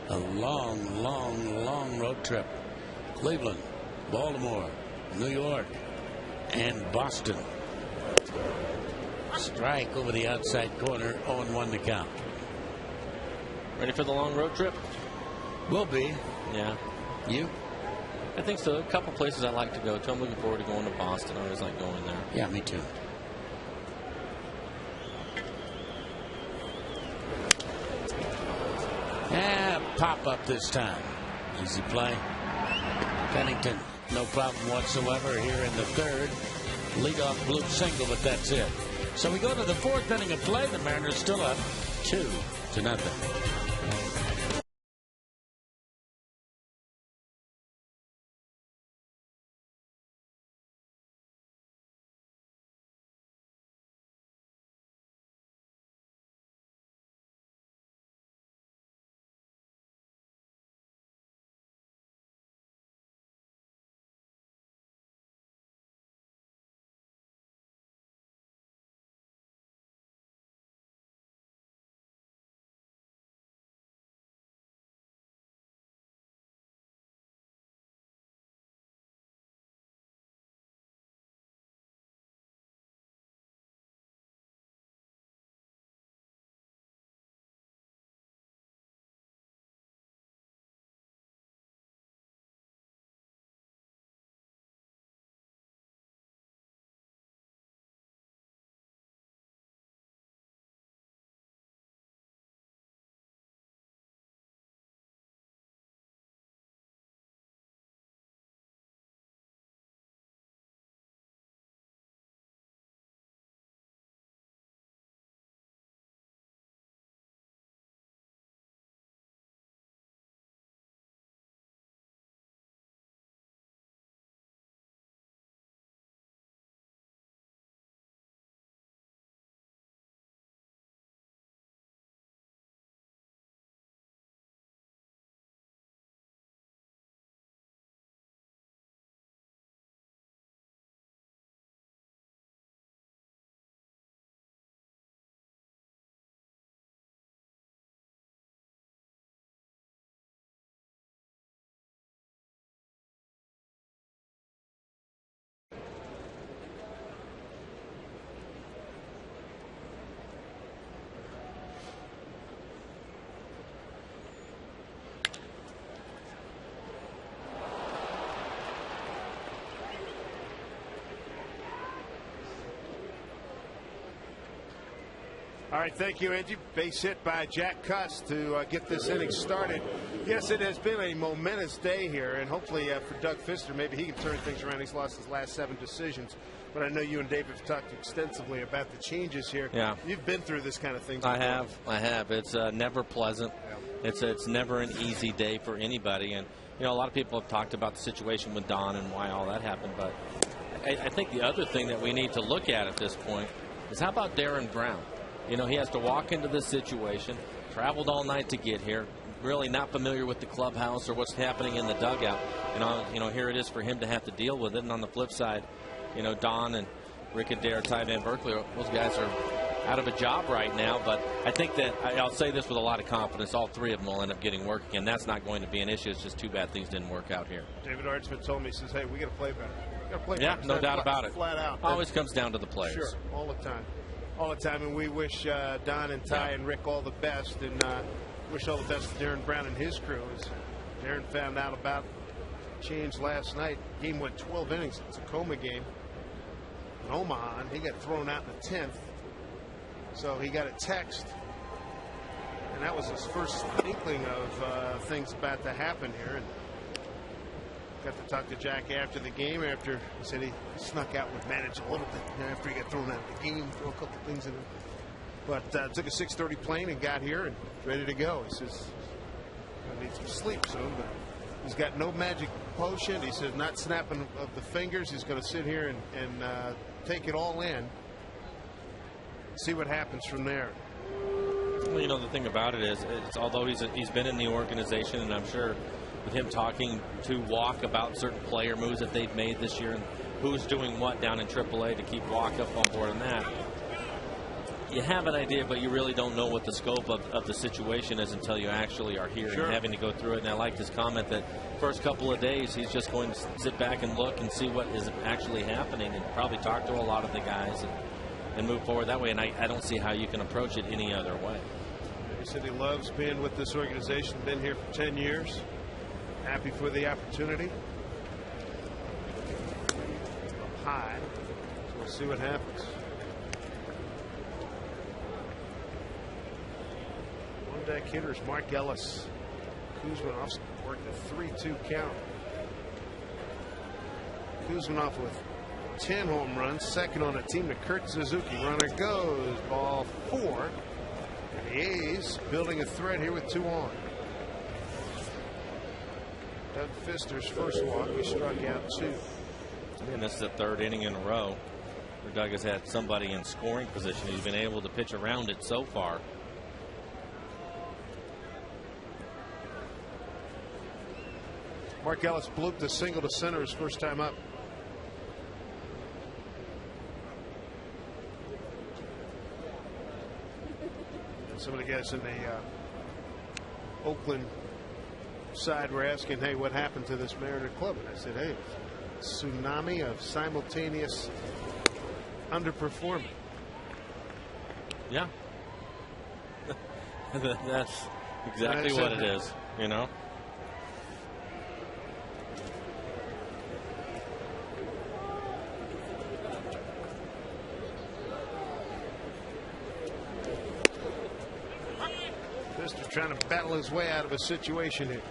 a long road trip. Cleveland, Baltimore, New York, and Boston. Strike over the outside corner, 0-1 to count. Ready for the long road trip? Will be. Yeah. You? I think so. A couple places I like to go to. I'm looking forward to going to Boston. I always like going there. Yeah, me too. Pop up this time. Easy play. Pennington, no problem whatsoever here in the third. Leadoff bloop single, but that's it. So we go to the fourth inning of play. The Mariners still up 2-0. All right, thank you, Angie. Base hit by Jack Cuss to get this inning started. Yes, it has been a momentous day here, and hopefully for Doug Fister, maybe he can turn things around. He's lost his last 7 decisions. But I know you and Dave have talked extensively about the changes here. Yeah. You've been through this kind of thing before. I have. It's never pleasant. Yeah. It's never an easy day for anybody. And, you know, a lot of people have talked about the situation with Don and why all that happened. But I think the other thing that we need to look at this point is how about Darren Brown? You know, he has to walk into this situation, traveled all night to get here, really not familiar with the clubhouse or what's happening in the dugout. You know, here it is for him to have to deal with it. And on the flip side, you know, Don and Rick Adair, Ty Van Berkeley, those guys are out of a job right now. But I think that I'll say this with a lot of confidence. All three of them will end up getting work again. That's not going to be an issue. It's just too bad things didn't work out here. David Ardsman told me, he says, hey, we got to play better. We got to play better. Yeah, no doubt about it. Flat out. Always comes down to the players. Sure, all the time. All the time, and we wish Don and Ty and Rick all the best, and wish all the best to Darren Brown and his crew. As Darren found out about change last night. Game went 12 innings. It's a coma game. Omaha, and he got thrown out in the 10th. So he got a text, and that was his first inkling of things about to happen here. And got to talk to Jack after the game. After he said he snuck out with manage a little bit after he got thrown out of the game, throw a couple things in. But took a 6:30 plane and got here and ready to go. He says, I need some sleep soon, but he's got no magic potion. He says not snapping of the fingers. He's going to sit here and take it all in. See what happens from there. Well, you know, the thing about it is although he's been in the organization, and I'm sure with him talking to Walk about certain player moves that they've made this year and who's doing what down in AAA to keep Walk up on board on that. You have an idea, but you really don't know what the scope of the situation is until you actually are here and having to go through it. And I liked his comment that first couple of days he's just going to sit back and look and see what is actually happening and probably talk to a lot of the guys and move forward that way. And I don't see how you can approach it any other way. He said he loves being with this organization, been here for 10 years. Happy for the opportunity. High. So we'll see what happens. On deck hitters Mark Ellis. Kuzminoff worked a 3-2 count. Kuzminoff with 10 home runs, second on the team to Kurt Suzuki. Runner goes, ball 4. And the A's building a threat here with 2 on. Doug Fister's first walk, he struck out 2. And this is the 3rd inning in a row where Doug has had somebody in scoring position. He's been able to pitch around it so far. Mark Ellis blooped a single to center his first time up. And some of the guys in the Oakland side were asking, hey, what happened to this Mariner club? And I said, hey, tsunami of simultaneous underperforming. Yeah. That's exactly what it is, you know. Fister trying to battle his way out of a situation here.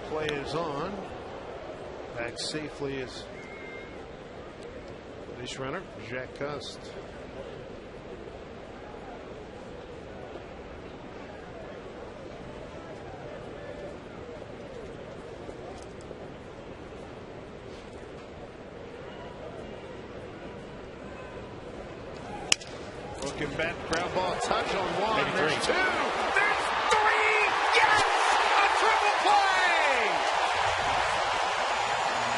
Play is on. Back safely is base runner Jack Cust. Looking back, ground ball, touch on 1. There's 2. There's 3. Yes! A triple play!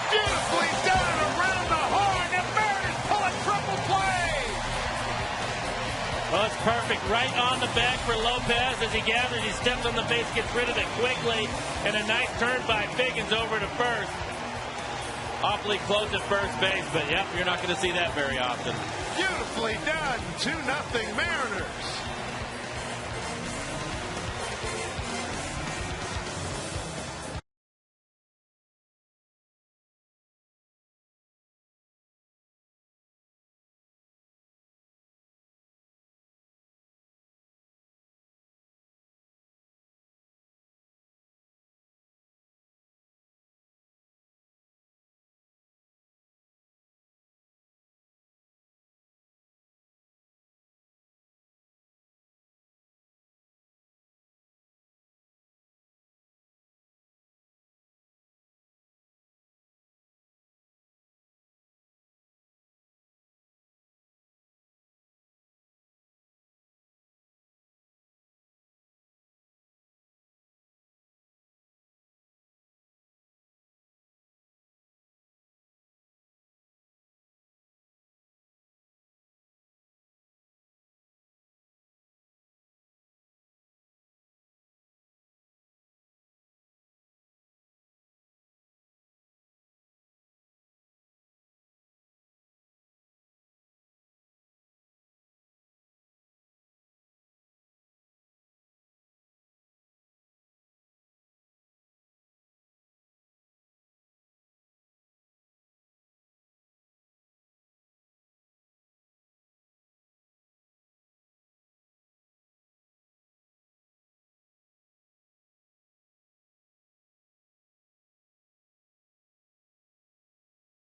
Beautifully done around the horn. The Mariners pull a triple play. Well, it's perfect. Right on the back for Lopez as he gathers. He steps on the base, gets rid of it quickly, and a nice turn by Biggins over to first. Awfully close at first base, but yep, you're not going to see that very often. Beautifully done. 2-0 Mariners.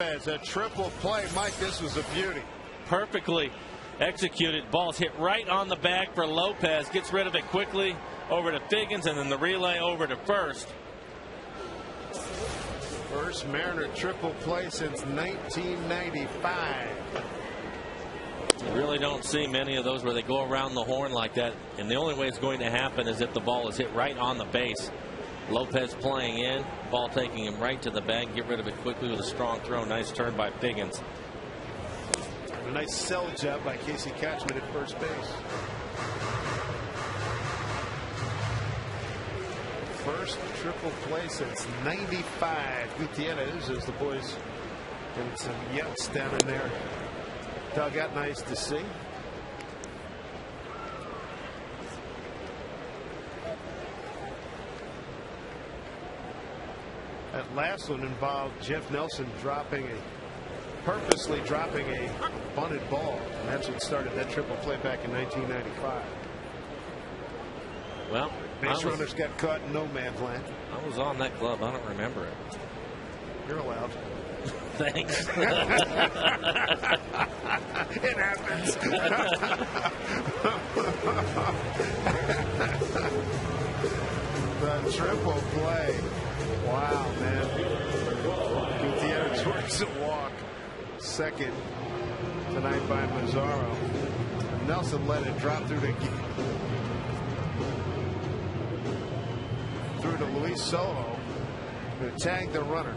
As a triple play, Mike, this was a beauty. Perfectly executed. Ball's hit right on the bag for Lopez. Gets rid of it quickly over to Figgins, and then the relay over to First. First Mariner triple play since 1995. You really don't see many of those where they go around the horn like that, and the only way it's going to happen is if the ball is hit right on the base. Lopez playing in, ball taking him right to the bag, get rid of it quickly with a strong throw. Nice turn by Figgins. A nice sell job by Casey Kotchman at first base. First triple play since 95. Gutierrez as the boys getting some yelps down in there. Dugout, nice to see. That last one involved Jeff Nelson purposely dropping a bunted ball. And that's what started that triple play back in 1995. Well, base runners got caught in no man's land. I was on that club. I don't remember it. You're allowed. Thanks. It happens. The triple play. Wow, man. Gutierrez works a walk. Second tonight by Mazzaro. Nelson let it drop through to Luis Solo, who tagged the runner.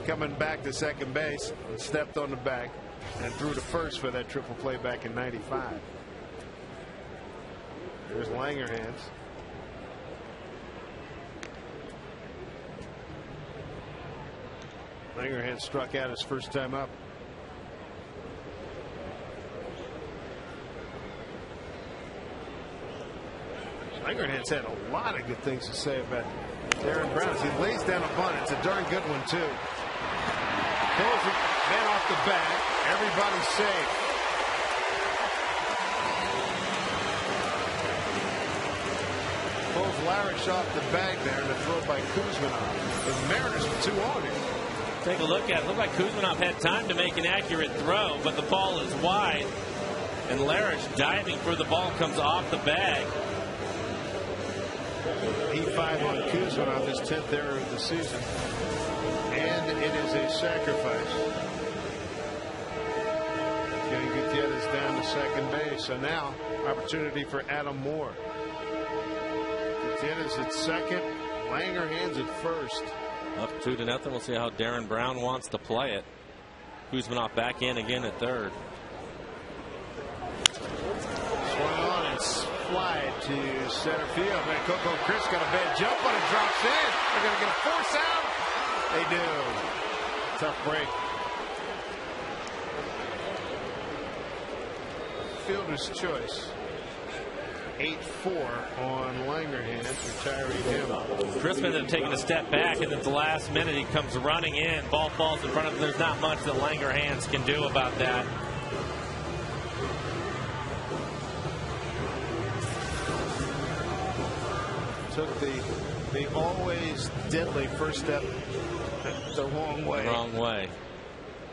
Coming back to second base, stepped on the bag and threw to first for that triple play back in 95. There's Langerhans. Langerhans struck out his first time up. Langerhans had a lot of good things to say about Darren Brown as he lays down a bunt. It's a darn good one, too. Pulls the man off the bat. Everybody's safe. Pulls Larish off the bag there and a throw by Kuzminov. The Mariners with 2 on here. Take a look at it. Looked like Kuzminov had time to make an accurate throw, but the ball is wide. And Larish diving for the ball comes off the bag. P5 on Kuzminov, his 10th error of the season. And it is a sacrifice. Getting Gutierrez down to second base. So now, opportunity for Adam Moore. Gutierrez at second. Langerhans at first. Up 2-0. We'll see how Darren Brown wants to play it. Kuzminov back in again at third. Swung on and slide to center field. Man, Coco Chris got a bad jump on it, drops in. They're going to get a force out. They do. Tough break. Fielder's choice. 8-4 on Langerhans, retiring him. Chris ended up taking a step back, and at the last minute he comes running in. Ball falls in front of him. There's not much that Langerhans can do about that. Took the always deadly first step the wrong way. The wrong way.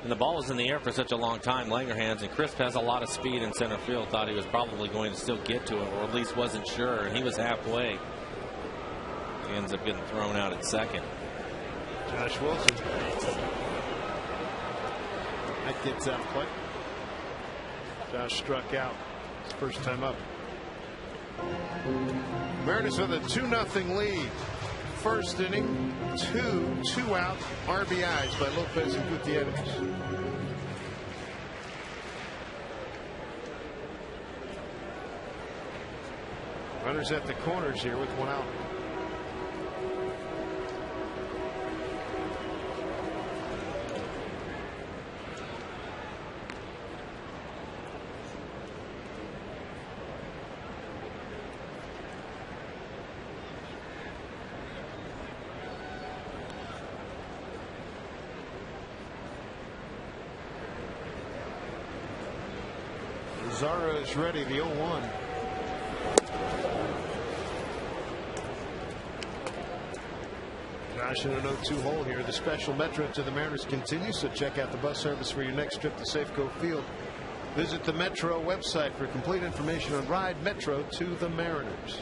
And the ball was in the air for such a long time. Langerhans, and Crisp has a lot of speed in center field. Thought he was probably going to still get to it, or at least wasn't sure. He was halfway. He ends up getting thrown out at second. Josh Wilson. That gets out quick. Josh struck out his first time up. Mariners with a 2-0 lead. First inning, two out RBIs by Lopez and Gutierrez. Runners at the corners here with 1 out. Zara is ready, the 0-1. Josh in an 0-2 hole here. The special Metro to the Mariners continues, so check out the bus service for your next trip to Safeco Field. Visit the Metro website for complete information on Ride Metro to the Mariners.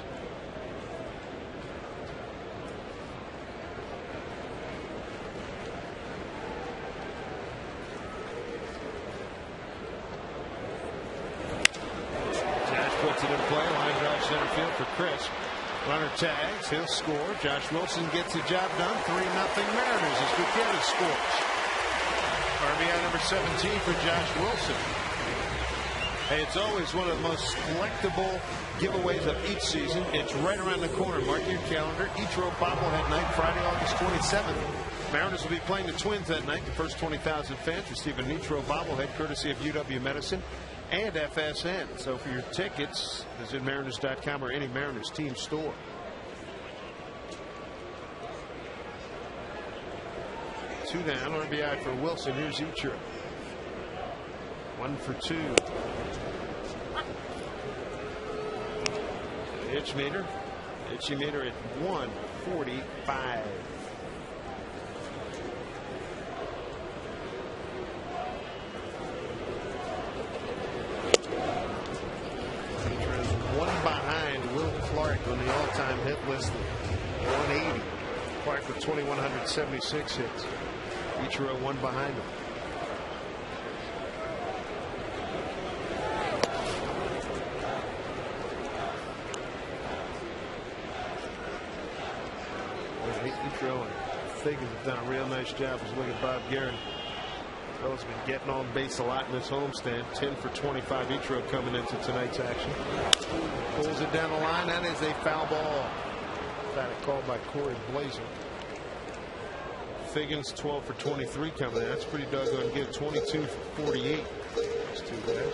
Josh puts it in play. Line drive center field for Chris. Runner tags. He'll score. Josh Wilson gets the job done. 3-0 Mariners as Gutierrez scores. RBI number 17 for Josh Wilson. Hey, it's always one of the most collectible giveaways of each season. It's right around the corner. Mark your calendar. Ichiro bobblehead night, Friday, August 27th. Mariners will be playing the Twins that night. The first 20,000 fans receive an Ichiro bobblehead courtesy of UW Medicine and FSN. So for your tickets, visit Mariners.com or any Mariners team store. Two down, RBI for Wilson. Here's Ichiro. 1 for 2. Itch meter. Itchy meter at 145. One behind Will Clark on the all-time hit list at 180. Clark with 2,176 hits. Ichiro one behind him. Ichiro and Figgins have done a real nice job. As look at Bob Guerin. Has been getting on base a lot in this homestand. 10 for 25. Ichiro coming into tonight's action. Pulls it down the line. That is a foul ball. That called by Corey Blazer. Figgins 12 for 23 coming in. That's pretty doggone good. 22 for 48. Those two guys.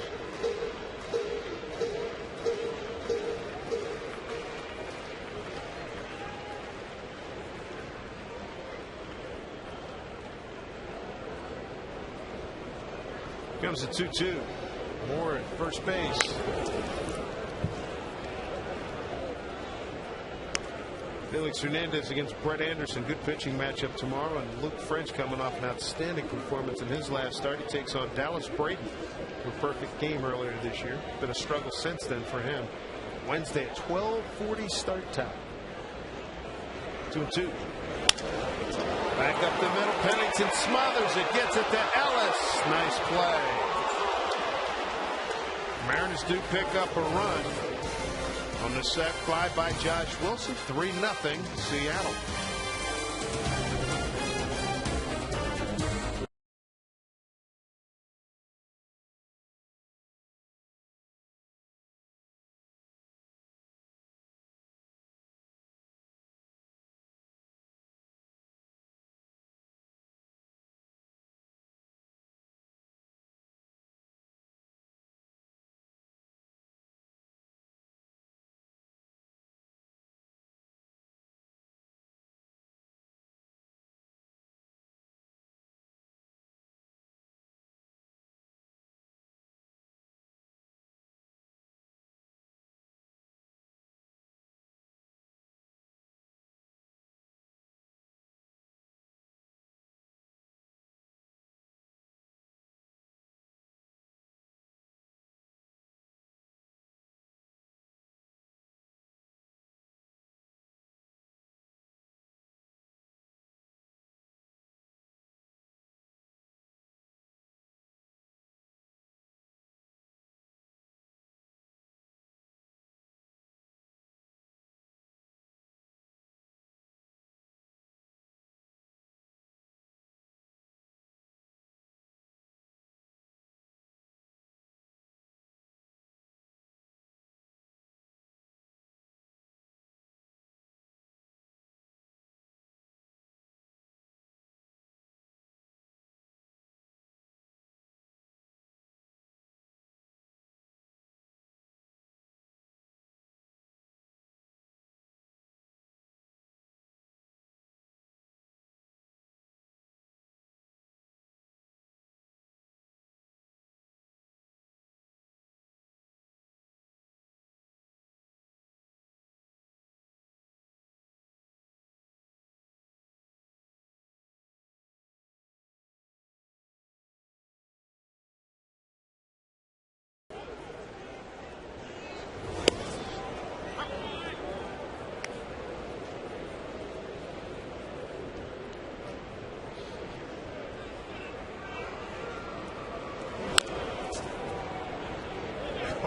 Comes the 2-2. Moore at first base. Felix Hernandez against Brett Anderson. Good pitching matchup tomorrow. And Luke French coming off an outstanding performance in his last start. He takes on Dallas Braden. A perfect game earlier this year. Been a struggle since then for him. Wednesday at 12:40 start time. 2-2. Back up the middle. Pennington smothers it. Gets it to Ellis. Nice play. Mariners do pick up a run on the set fly by Josh Wilson. 3-0 Seattle.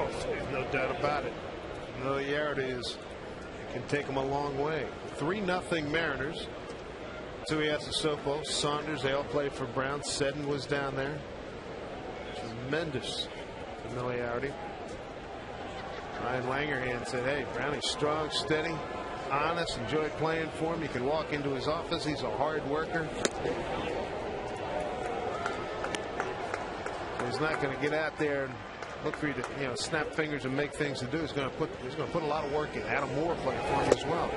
Oh, there's no doubt about it. Familiarity can take them a long way. 3-0 Mariners. Tuiasosopo, Saunders, they all played for Brown. Seddon was down there. Tremendous familiarity. Ryan Langerhans said, hey, Browning's strong, steady, honest, enjoy playing for him. You can walk into his office. He's a hard worker. He's not going to get out there and look for you to, snap fingers and make things to do. He's going to put a lot of work in. Adam Moore played for him as well.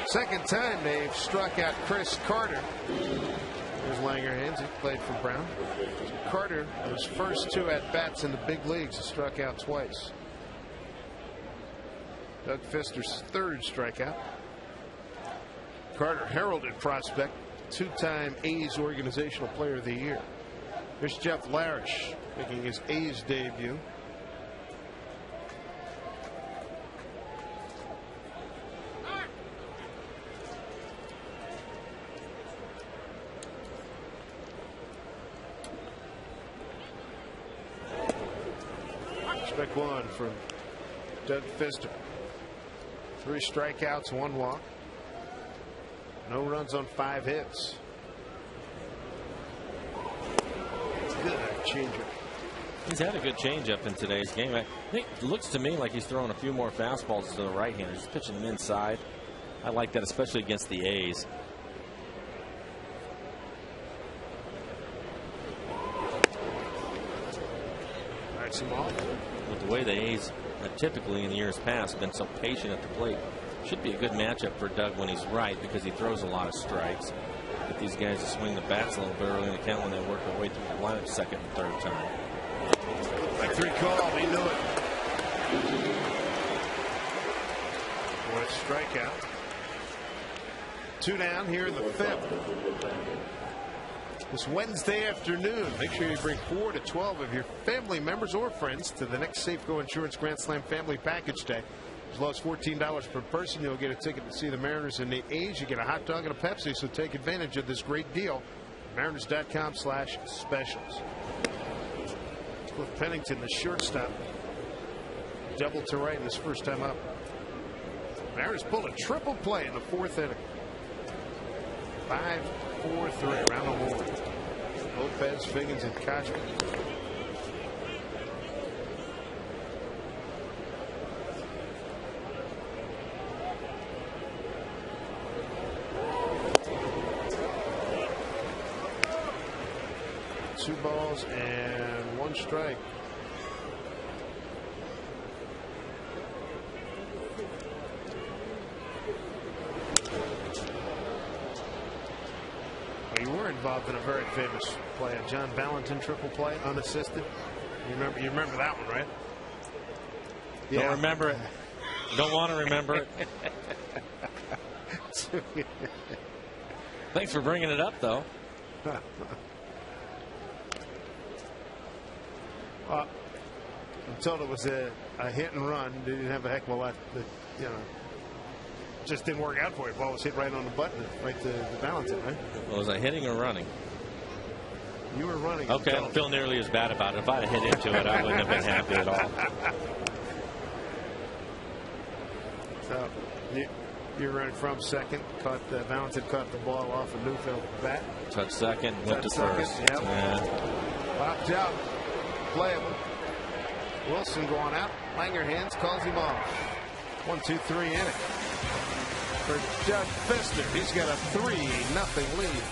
Second time they've struck out Chris Carter. There's Langerhans. He played for Brown. Carter, his first 2 at-bats in the big leagues, has struck out twice. Doug Fister's 3rd strikeout. Carter, heralded prospect, 2-time A's Organizational Player of the Year. Here's Jeff Larish making his A's debut. Strike 1 from Doug Fister. 3 strikeouts, 1 walk. No runs on 5 hits. Good changer. He's had a good changeup in today's game. I think it looks to me like he's throwing a few more fastballs to the right hander. He's pitching them inside. I like that, especially against the A's. Writes him off. With the way the A's have typically in the years past been so patient at the plate, should be a good matchup for Doug when he's right, because he throws a lot of strikes. Get these guys to swing the bats a little bit early in the count when they work their way through the lineup second and third time. By 3 call, he knew it. What a strikeout. 2 down here in the 5th. This Wednesday afternoon, make sure you bring 4 to 12 of your family members or friends to the next Safeco Insurance Grand Slam Family Package Day. As low as $14 per person, you'll get a ticket to see the Mariners and the A's. You get a hot dog and a Pepsi, so take advantage of this great deal. Mariners.com/specials. Cliff Pennington, the shortstop, double to right in his first time up. Mariners pulled a triple play in the 4th inning. 5-4-3 around the horn. Lopez, Figgins, and Cashman. Two balls and 1 strike. Well, you were involved in a very famous play, a John Valentin triple play, unassisted. You remember that one, right? Yeah. Don't remember it. Don't want to remember it. Thanks for bringing it up, though. I'm told it was a hit and run. They didn't have a heck of a lot. Just didn't work out for you. The ball was hit right on the button, right to Valentin, right? Well, was I hitting or running? You were running. Okay, I don't feel nearly as bad about it. If I'd have hit into it, I wouldn't have been happy at all. So you ran from second. Valentin caught the ball off a Neufeld bat. Touch second, went to first. Yep. Yeah. Popped out. Playable. Wilson going out. Langerhans calls him off. 1-2-3 inning. For Doug Fister, he's got a 3-0 lead.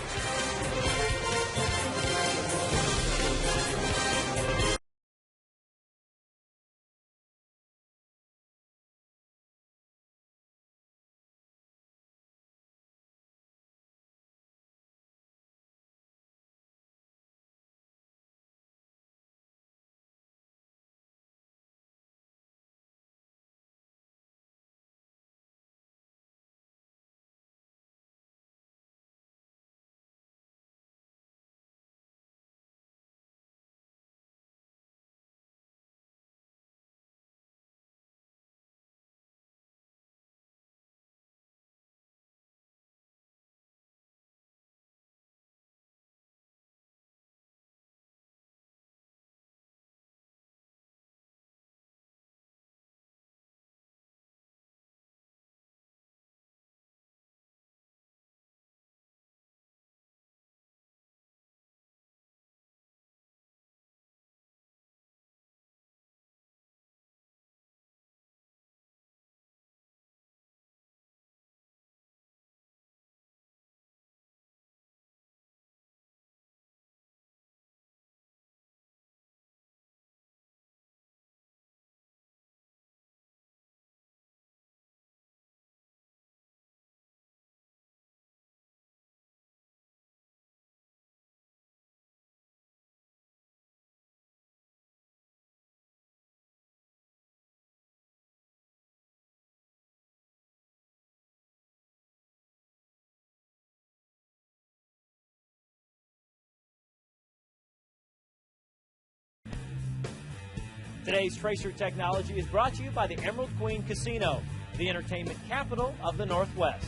Today's Tracer Technology is brought to you by the Emerald Queen Casino, the entertainment capital of the Northwest.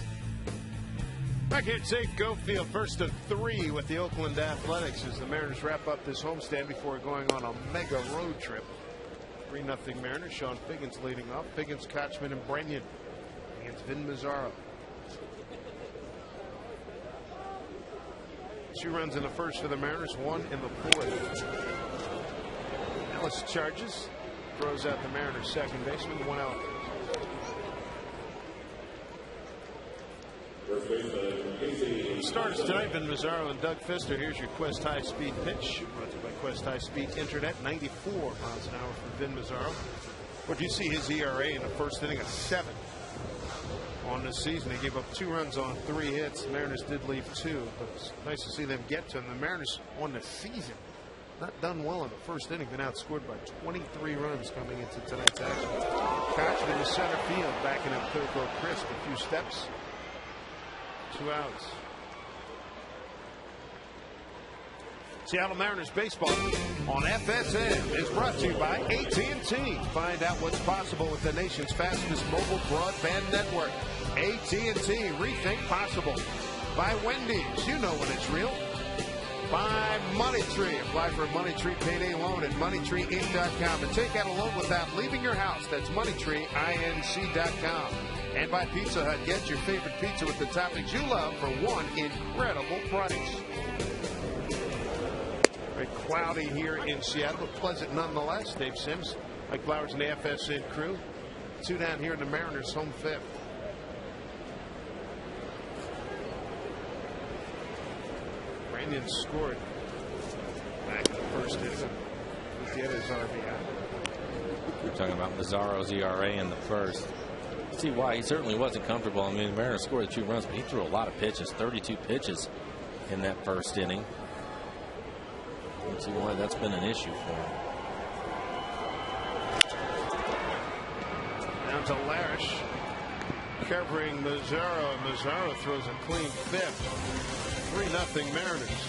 Back here at Safeco Field, first of 3 with the Oakland Athletics as the Mariners wrap up this homestand before going on a mega road trip. 3-0 Mariners. Sean Figgins leading off. Figgins, Kochman, and Brenyan against Vin Mazzaro. 2 runs in the first for the Mariners, 1 in the 4th. Ellis charges, throws out the Mariners' second baseman, 1 out. Starters tonight, Vin Mazzaro and Doug Fister. Here's your Quest High Speed pitch, brought to you by Quest High Speed Internet. 94 miles an hour for Vin Mazzaro. What do you see his ERA in the first inning of 7 on this season? They gave up 2 runs on 3 hits. The Mariners did leave 2, but it's nice to see them get to him. The Mariners on the season not done well in the first inning, been outscored by 23 runs coming into tonight's action. Kochman in center field, backing up Coco Crisp a few steps. 2 outs. Seattle Mariners baseball on FSN is brought to you by AT&T. Find out what's possible with the nation's fastest mobile broadband network. AT&T, rethink possible. By Wendy's, you know when it's real. By Money Tree. Apply for a Money Tree payday loan at MoneyTreeInc.com and take out a loan without leaving your house. That's MoneyTreeInc.com. And by Pizza Hut, get your favorite pizza with the toppings you love for one incredible price. Very cloudy here in Seattle, but pleasant nonetheless. Dave Sims, Mike Flowers, and the FSN crew. 2 down here in the Mariners' home 5th. Brenyan scored back in the first inning. He did his RBI. We're talking about Mazzaro's ERA in the first. See why he certainly wasn't comfortable. I mean, the Mariners scored 2 runs, but he threw a lot of pitches, 32 pitches in that first inning. Let's see why that's been an issue for him. Down to Larish, covering Mazzaro, and Mazzaro throws a clean 5th. 3-0 Mariners.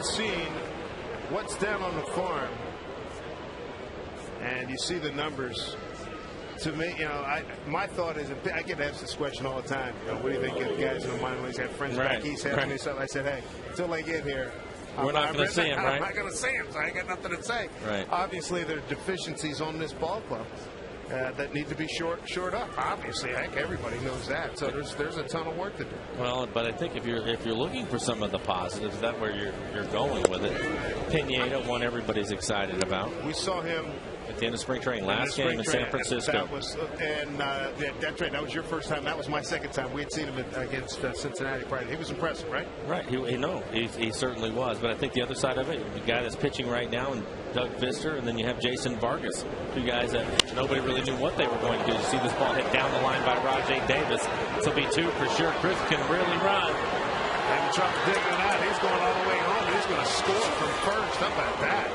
Seen what's down on the farm, and you see the numbers. To me, you know, my thought is, I get asked this question all the time. You know, what do you think of guys in the minor leagues? I have friends back east asking me stuff. I said, hey, until they get here, We're not going to see him, right? I'm not going to see him, so I ain't got nothing to say. Right. Obviously, there are deficiencies on this ball club that need to be shored up. Obviously, heck, everybody knows that. So there's a ton of work to do. Well, but I think if you're looking for some of the positives, that's where you're going with it. Pineda, one everybody's excited about. We saw him at the end of spring training, last game in San Francisco. That was, that's right. That was your first time. That was my second time. We had seen him against Cincinnati prior. He was impressive, right? Right. He certainly was. But I think the other side of it, the guy that's pitching right now, and Doug Fister, and then you have Jason Vargas, two guys that nobody really knew what they were going to do. You see this ball hit down the line by Rajay Davis. This will be two for sure. Chris can really run. And Trump digging it out. He's going all the way home. He's going to score from first. How about that?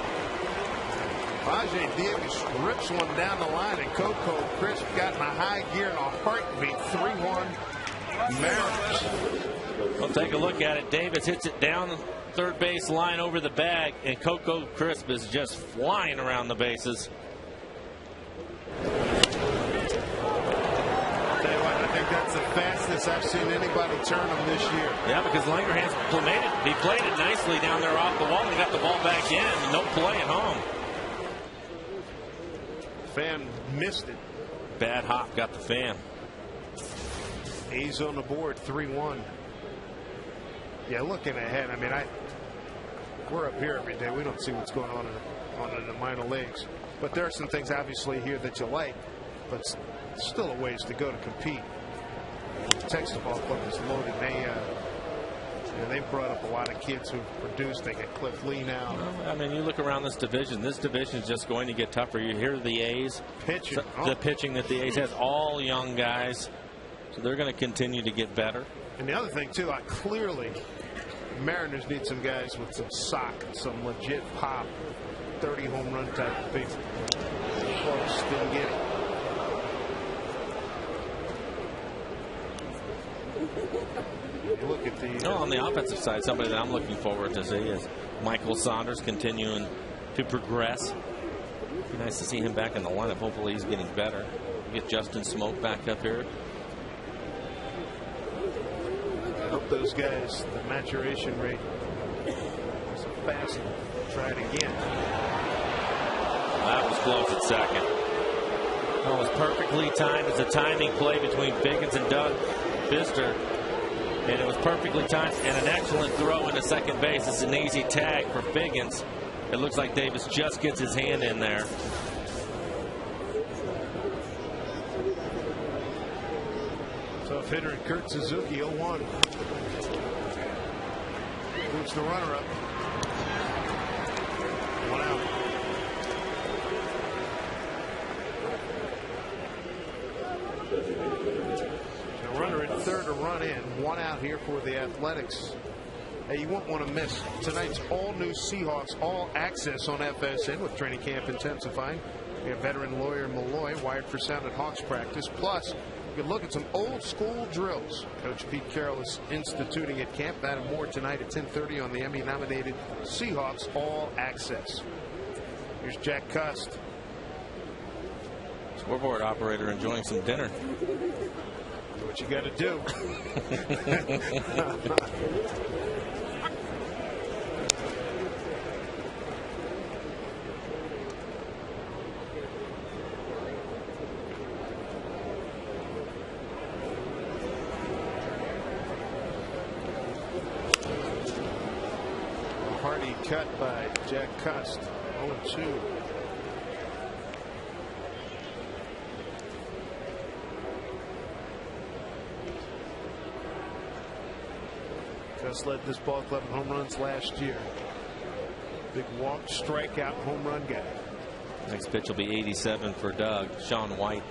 Rajay Davis rips one down the line, and Coco Crisp got in a high gear in a heartbeat. 3-1 Mariners. Well, take a look at it. Davis hits it down the third base line over the bag, and Coco Crisp is just flying around the bases. I'll tell you what, I think that's the fastest I've seen anybody turn them this year. Yeah, because Langerhans played it nicely down there off the wall and got the ball back in. No play at home. Fan missed it. Bad hop got the fan. A's on the board, 3-1. Yeah, looking ahead, I mean, we're up here every day. We don't see what's going on in the minor leagues. But there are some things obviously here that you like, but still a ways to go to compete. The Texas Ball Club is loaded. They've brought up a lot of kids who've produced. They get Cliff Lee now. Well, I mean, you look around this division. This division is just going to get tougher. You hear the A's pitching, the pitching that the A's has, all young guys, so they're going to continue to get better. And the other thing too, clearly, Mariners need some guys with some sock, some legit pop, 30 home run type of people. Close, didn't get it. Look at the on the offensive side, somebody that I'm looking forward to see is Michael Saunders, continuing to progress. It'd be nice to see him back in the lineup. Hopefully he's getting better. Get Justin Smoke back up here. I hope those guys, the maturation rate is fast. Try it again. That was close at second. That was perfectly timed. It's a timing play between Biggins and Doug Fister. And it was perfectly timed and an excellent throw into second base. It's an easy tag for Biggins. It looks like Davis just gets his hand in there. So if hitter Kurt Suzuki 0-1. Moves the runner up. 1 out. Runner at third, a run in, 1 out here for the Athletics. Hey, you won't want to miss tonight's all-new Seahawks All Access on FSN with training camp intensifying. We have veteran lawyer Malloy wired for sound at Hawks practice. Plus, you can look at some old-school drills Coach Pete Carroll is instituting at camp. That and more tonight at 10:30 on the Emmy-nominated Seahawks All Access. Here's Jack Cust. Scoreboard operator enjoying some dinner. What you got to do. Hardy cut by Jack Cust. 0-2. Cust led this ball club in home runs last year. Big walk, strikeout, home run guy. Next pitch will be 87 for Doug. Sean White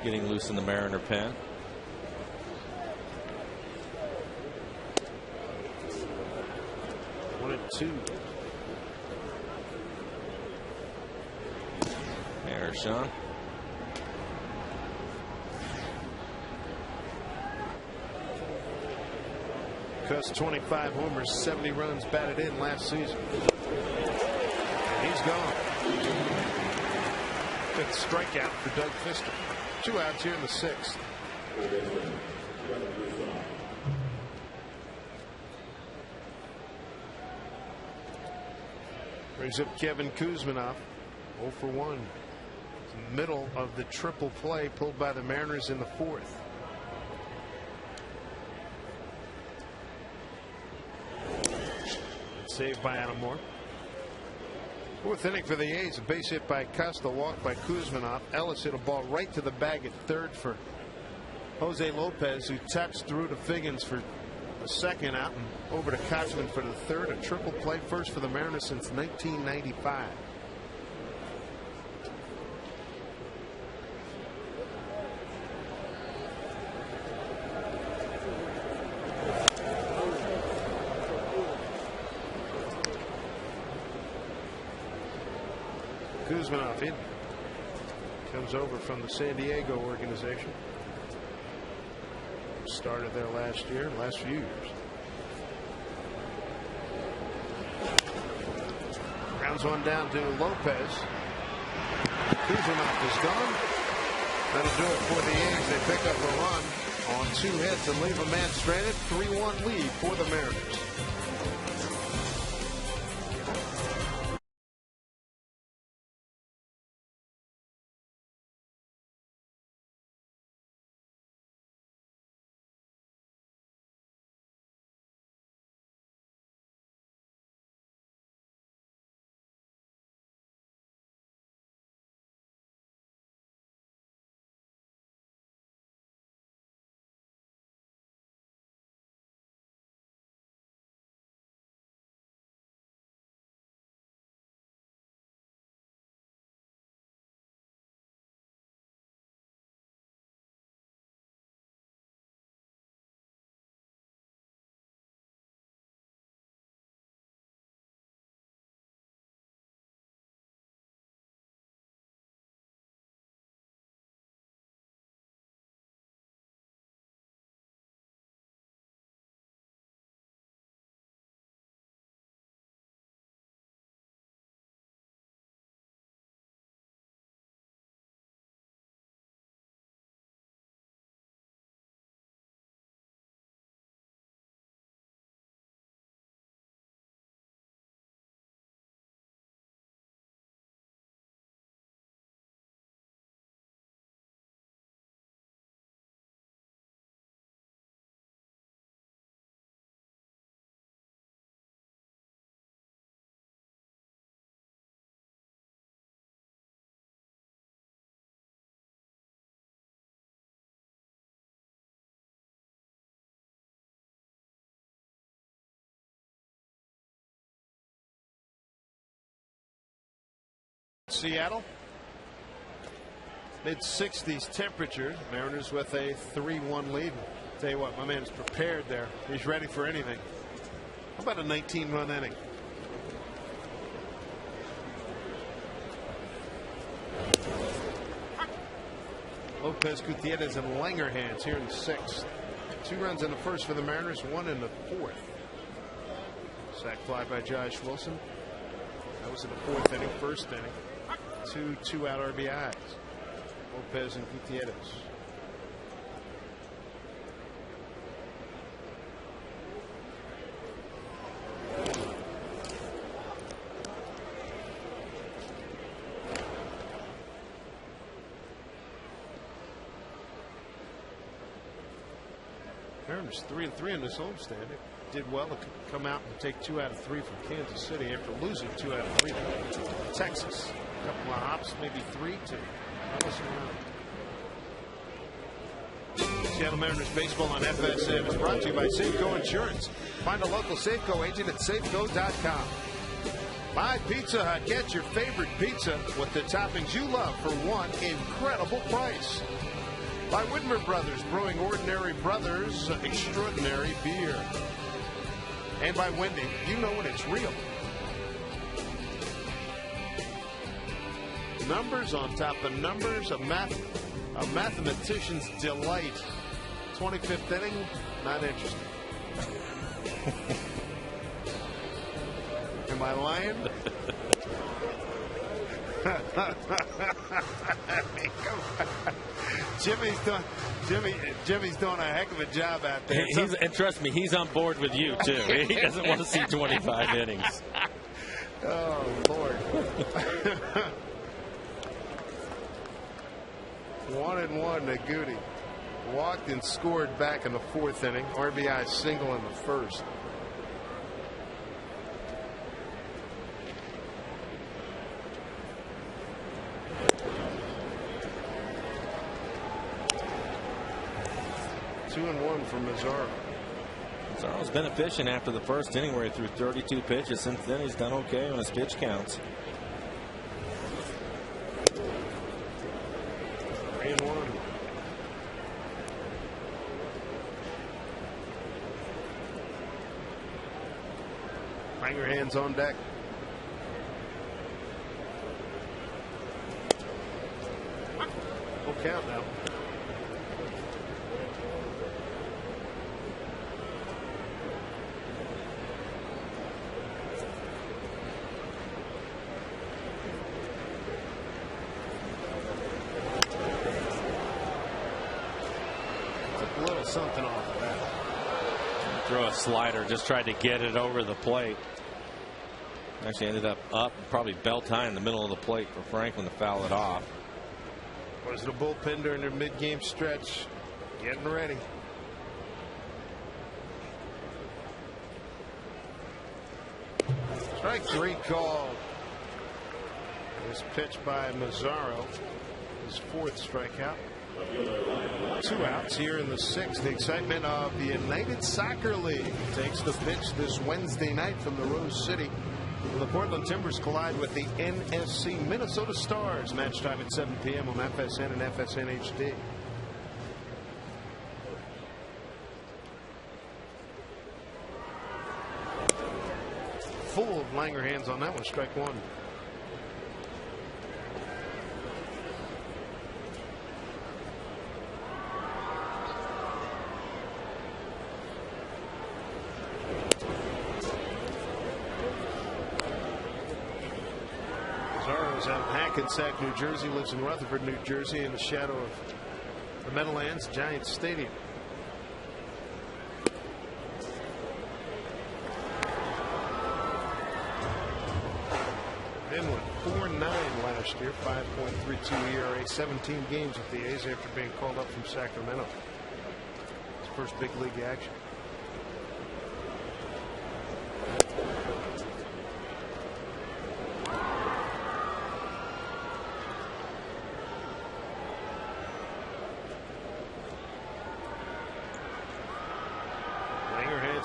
getting loose in the Mariner pen. Two. There's Sean. Cust 25 homers, 70 runs batted in last season. And he's gone. Good strikeout for Doug Fister. 2 outs here in the 6th. Brings up Kevin Kuzminoff, 0 for 1. Middle of the triple play pulled by the Mariners in the 4th. Saved by Adam Moore. 4th inning for the A's. A base hit by Costa, walk by Kuzminoff. Ellis hit a ball right to the bag at third for Jose Lopez, who taps through to Figgins for the second out and over to Kochman for the third. A triple play, first for the Mariners since 1995. Kuzminoff in. Comes over from the San Diego organization. Started there last few years. Rounds one down to Lopez. Kuzminoff is gone. That'll do it for the A's. They pick up a run on 2 hits and leave a man stranded. 3-1 lead for the Mariners. Seattle, mid-60s temperature. Mariners with a 3-1 lead. Tell you what, my man's prepared there. He's ready for anything. How about a 19-run inning? Lopez, Gutierrez, and Langerhans here in the 6th. 2 runs in the 1st for the Mariners, 1 in the 4th. Sac fly by Josh Wilson. That was in the 4th inning, 1st inning. 2 2-out RBIs. Lopez and Gutierrez. Mariners 3-3 in this homestand. It did well to come out and take 2 out of 3 from Kansas City after losing 2 out of 3 to Texas. A couple of hops, maybe 3 to Seattle Mariners baseball on FSM is brought to you by Safeco Insurance. Find a local Safeco agent at Safeco.com. By Pizza Hut, get your favorite pizza with the toppings you love for one incredible price. By Widmer Brothers, brewing Ordinary Brothers extraordinary beer. And by Wendy, you know when it's real. Numbers on top of numbers, a mathematician's delight. 25th inning, not interesting. Am I lying? Jimmy's doing a heck of a job out there. And trust me, he's on board with you too. He doesn't want to see 25 innings. Oh, Lord. 1-1 to Goody. Walked and scored back in the 4th inning. RBI single in the 1st. Two and one for Mazzaro. Mazzaro's been efficient after the 1st inning where he threw 32 pitches. Since then, he's done okay on his pitch counts. 3-1. Langerhans on deck. Full count now. Took a little something off of that. Throw a slider, just tried to get it over the plate. Actually ended up probably belt high in the middle of the plate for Franklin to foul it off. Was the bullpen during their mid-game stretch getting ready? Strike 3 called. This pitch by Mazzaro, his 4th strikeout. 2 outs here in the 6th. The excitement of the United Soccer League takes the pitch this Wednesday night from the Rose City. The Portland Timbers collide with the NSC Minnesota Stars. Match time at 7 p.m. on FSN and FSN HD. Full of Langerhans on that one. Strike 1. Out of Hackensack, New Jersey, lives in Rutherford, New Jersey, in the shadow of the Meadowlands Giants Stadium. Inland 4-9 last year, 5.32 ERA, 17 games with the A's after being called up from Sacramento. His first big league action.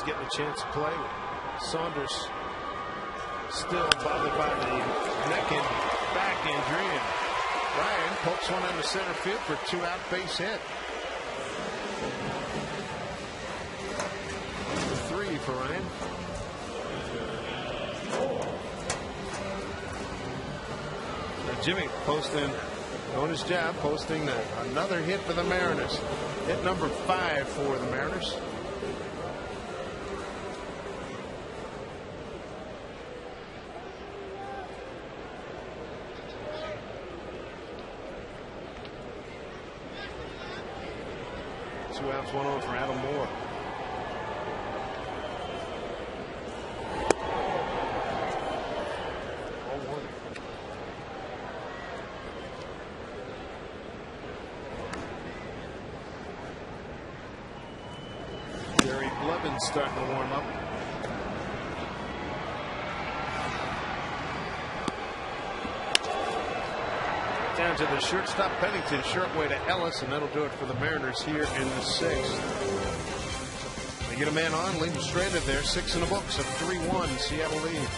Getting a chance to play. Saunders still bothered by the neck and back injury, and Ryan pokes one into center field for a 2-out base hit. 3 for Ryan. Now Jimmy posting on his job, posting another hit for the Mariners. Hit number 5 for the Mariners. One on for Adam Moore. Gary Blevins starting to warm up. Down to the shortstop, Pennington, short way to Ellis, and that'll do it for the Mariners here in the 6th. They get a man on, leave him stranded there, 6 in the books, a 3-1 Seattle lead.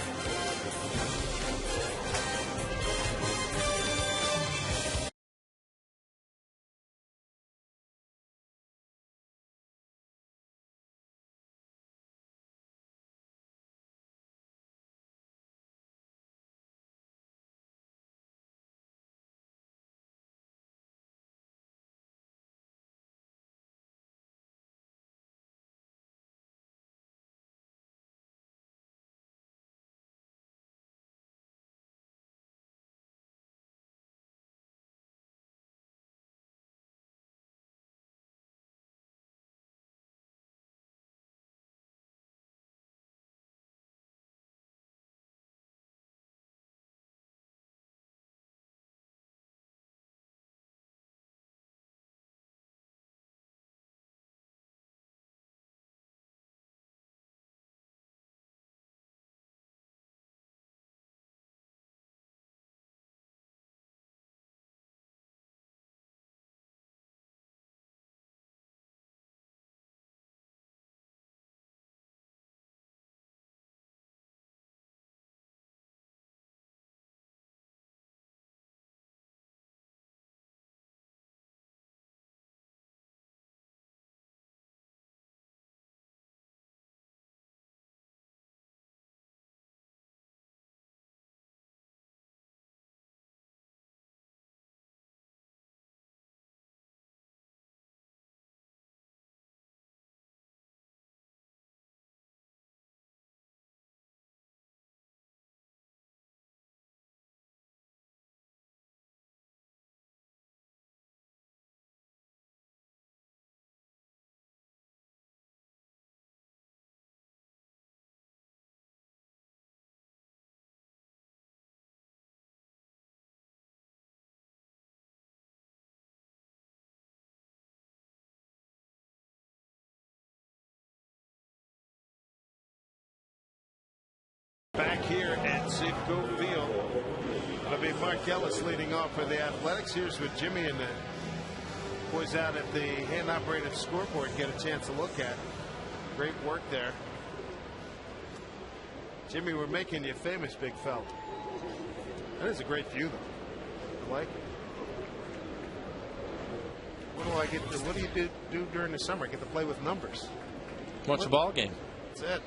here at Safeco Field. It'll be Mark Ellis leading off for the Athletics. Here's what Jimmy and the boys out at the hand-operated scoreboard get a chance to look at. Great work there. Jimmy, we're making you famous, big fella. That is a great view, though. I like it. What do you do during the summer? I get to play with numbers. Watch a ball game. That's it.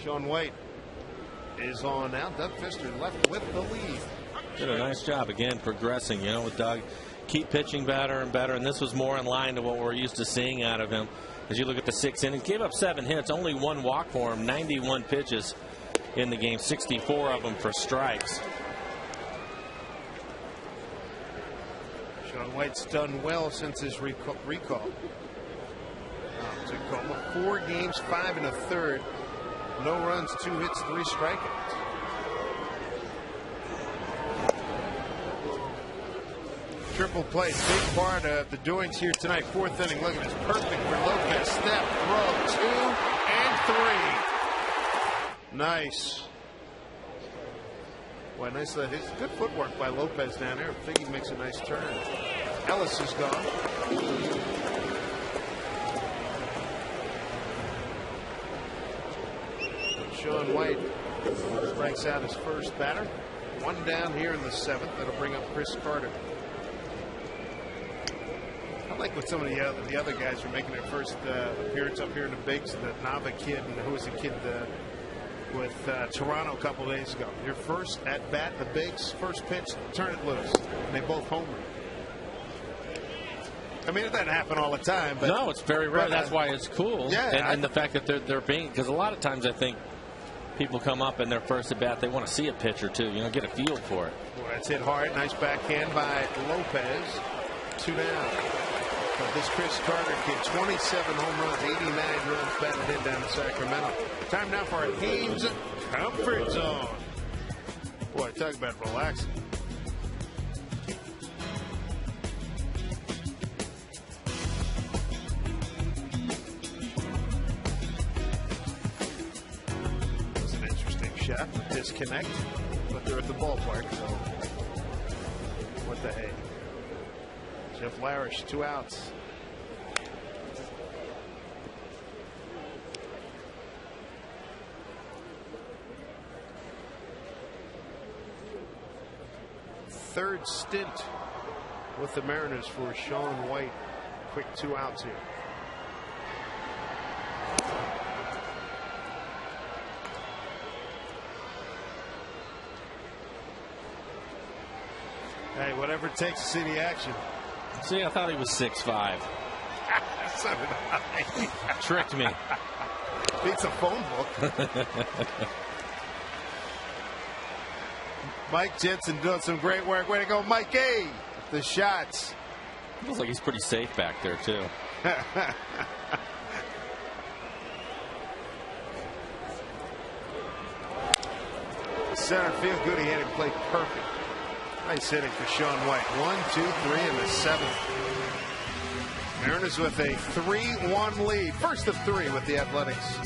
Sean White is on now. Doug Fister left with the lead. Did a nice job again progressing, with Doug. Keep pitching better and better, and this was more in line to what we're used to seeing out of him. As you look at the 6th inning, gave up 7 hits, only 1 walk for him, 91 pitches in the game, 64 of them for strikes. Sean White's done well since his recall. Tacoma, 4 games, 5 1/3. No runs, 2 hits, 3 strikeouts. Triple play, big part of the doings here tonight. 4th inning, look at this, perfect for Lopez. Step, throw, 2 and 3. Nice. Boy, nice. It's good footwork by Lopez down there. I think he makes a nice turn. Ellis is gone. Sean White strikes out his first batter. 1 down here in the 7th. That'll bring up Chris Carter. I like what some of the other guys are making their first appearance up here in the bigs. The Nava kid, and who was the kid with Toronto a couple days ago. Your first at bat, the bigs, first pitch, turn it loose. And they both homered. I mean, it doesn't happen all the time. But no, it's very rare. That's why it's cool. Yeah, and the fact that they're being, because a lot of times I think people come up in their first at bat, they want to see a pitch or two, get a feel for it. Well, that's hit hard. Nice backhand by Lopez. 2 down. But this Chris Carter kid, 27 home runs, 89 runs batted in down in Sacramento. Time now for a Haynes Comfort Zone. Boy, talk about relaxing. It was an interesting shot. Disconnect, but they're at the ballpark, so what the hey. Jeff Larish, 2 outs. Third stint with the Mariners for Sean White. Quick 2 outs here. Hey, whatever it takes to see the action. See, I thought he was 6'5". So did I. Tricked me. Beats a phone book. Mike Jensen doing some great work. Way to go, Mike A. The shots. Looks like he's pretty safe back there, too. Center field, good. He had him play perfect. Nice hitting for Sean White. 1, 2, 3 in the 7th. Mariners with a 3-1 lead. First of 3 with the Athletics.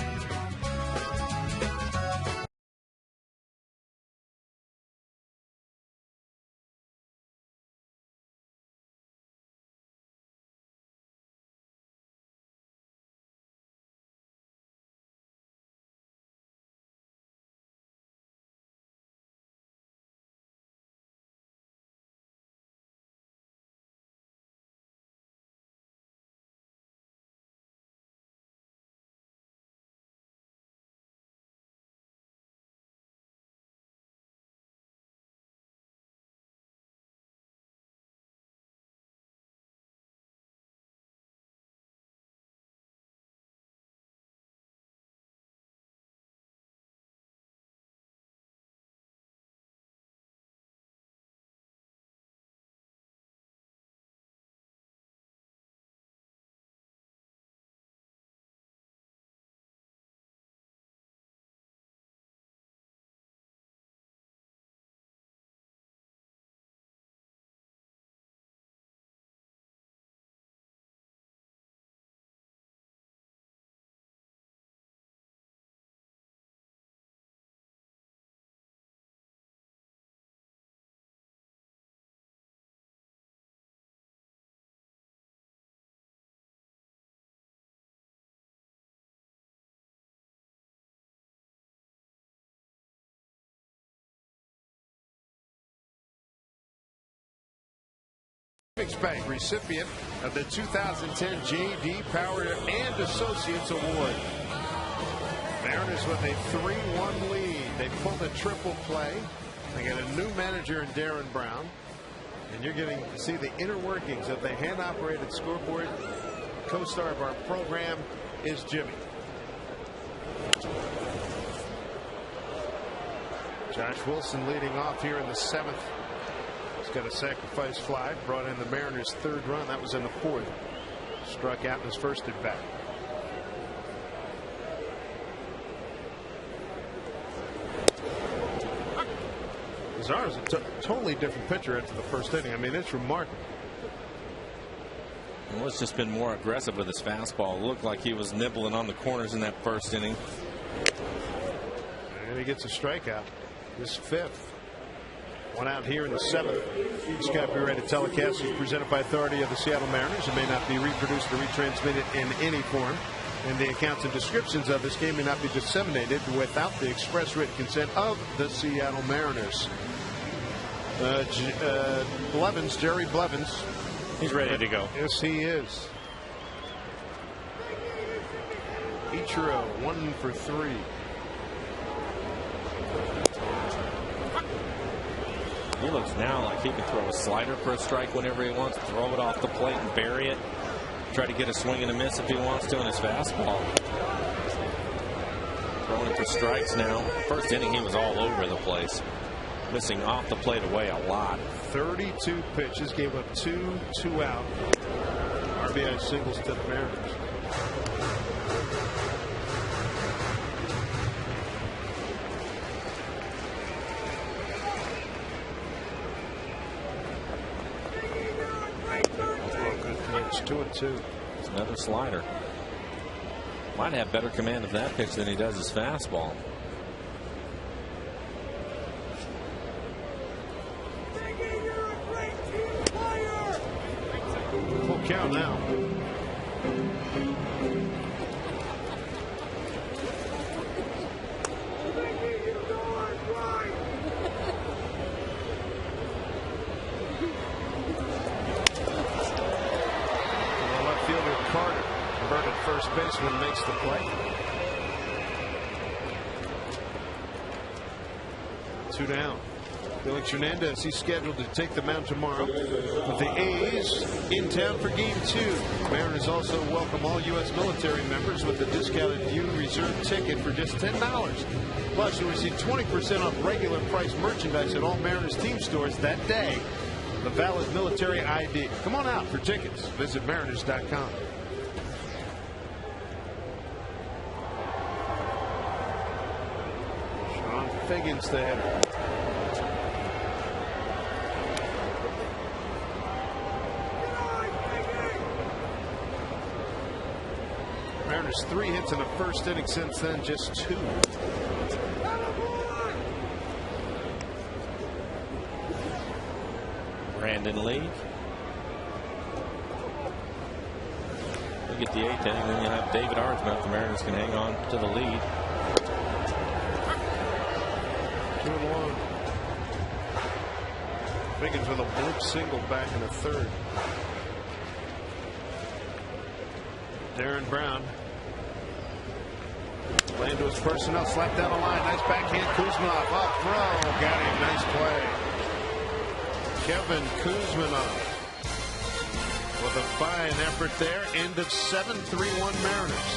Bank, recipient of the 2010 J.D. Power and Associates Award. Mariners with a 3-1 lead. They pulled a triple play. They got a new manager in Darren Brown. And you're getting to see the inner workings of the hand-operated scoreboard. Co-star of our program is Jimmy. Josh Wilson leading off here in the 7th. He's got a sacrifice fly, brought in the Mariners' 3rd run. That was in the 4th. Struck out in his first at bat. Azar is a totally different pitcher after the first inning. I mean, it's remarkable. Well, it's just been more aggressive with his fastball. It looked like he was nibbling on the corners in that first inning. And he gets a strikeout. This 5th. One out here in the 7th. This copyrighted telecast is presented by authority of the Seattle Mariners and may not be reproduced or retransmitted in any form. And the accounts and descriptions of this game may not be disseminated without the express written consent of the Seattle Mariners. Blevins, Jerry Blevins. He's ready to go. Yes, he is. Ichiro, 1 for 3. He looks now like he can throw a slider for a strike whenever he wants, throw it off the plate and bury it. Try to get a swing and a miss if he wants to in his fastball. Throwing it for strikes now. First inning he was all over the place. Missing off the plate away a lot. 32 pitches, gave up 2 out. RBI singles to the Mariners. Good pitch, 2-2. It's another slider. Might have better command of that pitch than he does his fastball. Full count now. Left fielder Carter, converted first baseman, makes the play. 2 down. Felix Hernandez, he's scheduled to take the mound tomorrow with the A's in town for Game 2. Mariners also welcome all U.S. military members with a discounted View Reserve ticket for just $10. Plus, you'll receive 20% off regular price merchandise at all Mariners team stores that day. The valid military ID. Come on out for tickets. Visit Mariners.com. Sean Figgins, the header. Mariners 3 hits in the first inning, since then just 2. Brandon Lee. We'll get the 8th inning, then you'll have David Arzma. The Mariners can hang on to the lead. 2-1. Figgins with a bloop single back in the 3rd. Darren Brown. Playing to his personnel, slapped down the line. Nice backhand. Kuzmanov up throw. Got him. Nice play. Kevin Kuzmanov with a fine effort there. End of 7-3-1 Mariners.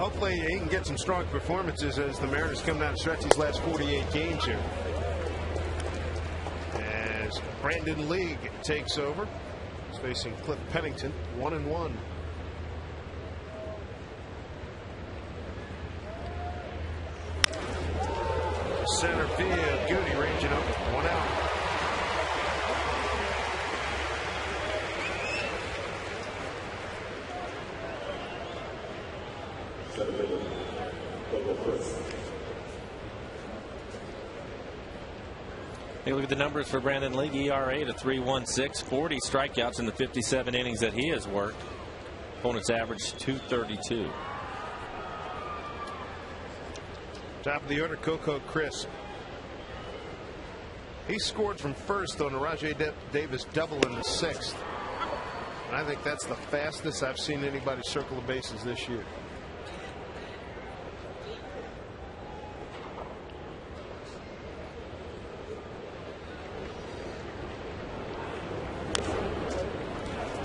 hopefully he can get some strong performances as the Mariners come down the stretch these last 48 games here. As Brandon League takes over, he's facing Cliff Pennington, 1-1. Center field, Goody ranging up, 1 out. Hey, look at the numbers for Brandon League. ERA to 3.16, 40 strikeouts in the 57 innings that he has worked. Opponent's average 232. Top of the order, Coco Crisp. He scored from first on a Rajay Davis double in the 6th. And I think that's the fastest I've seen anybody circle the bases this year.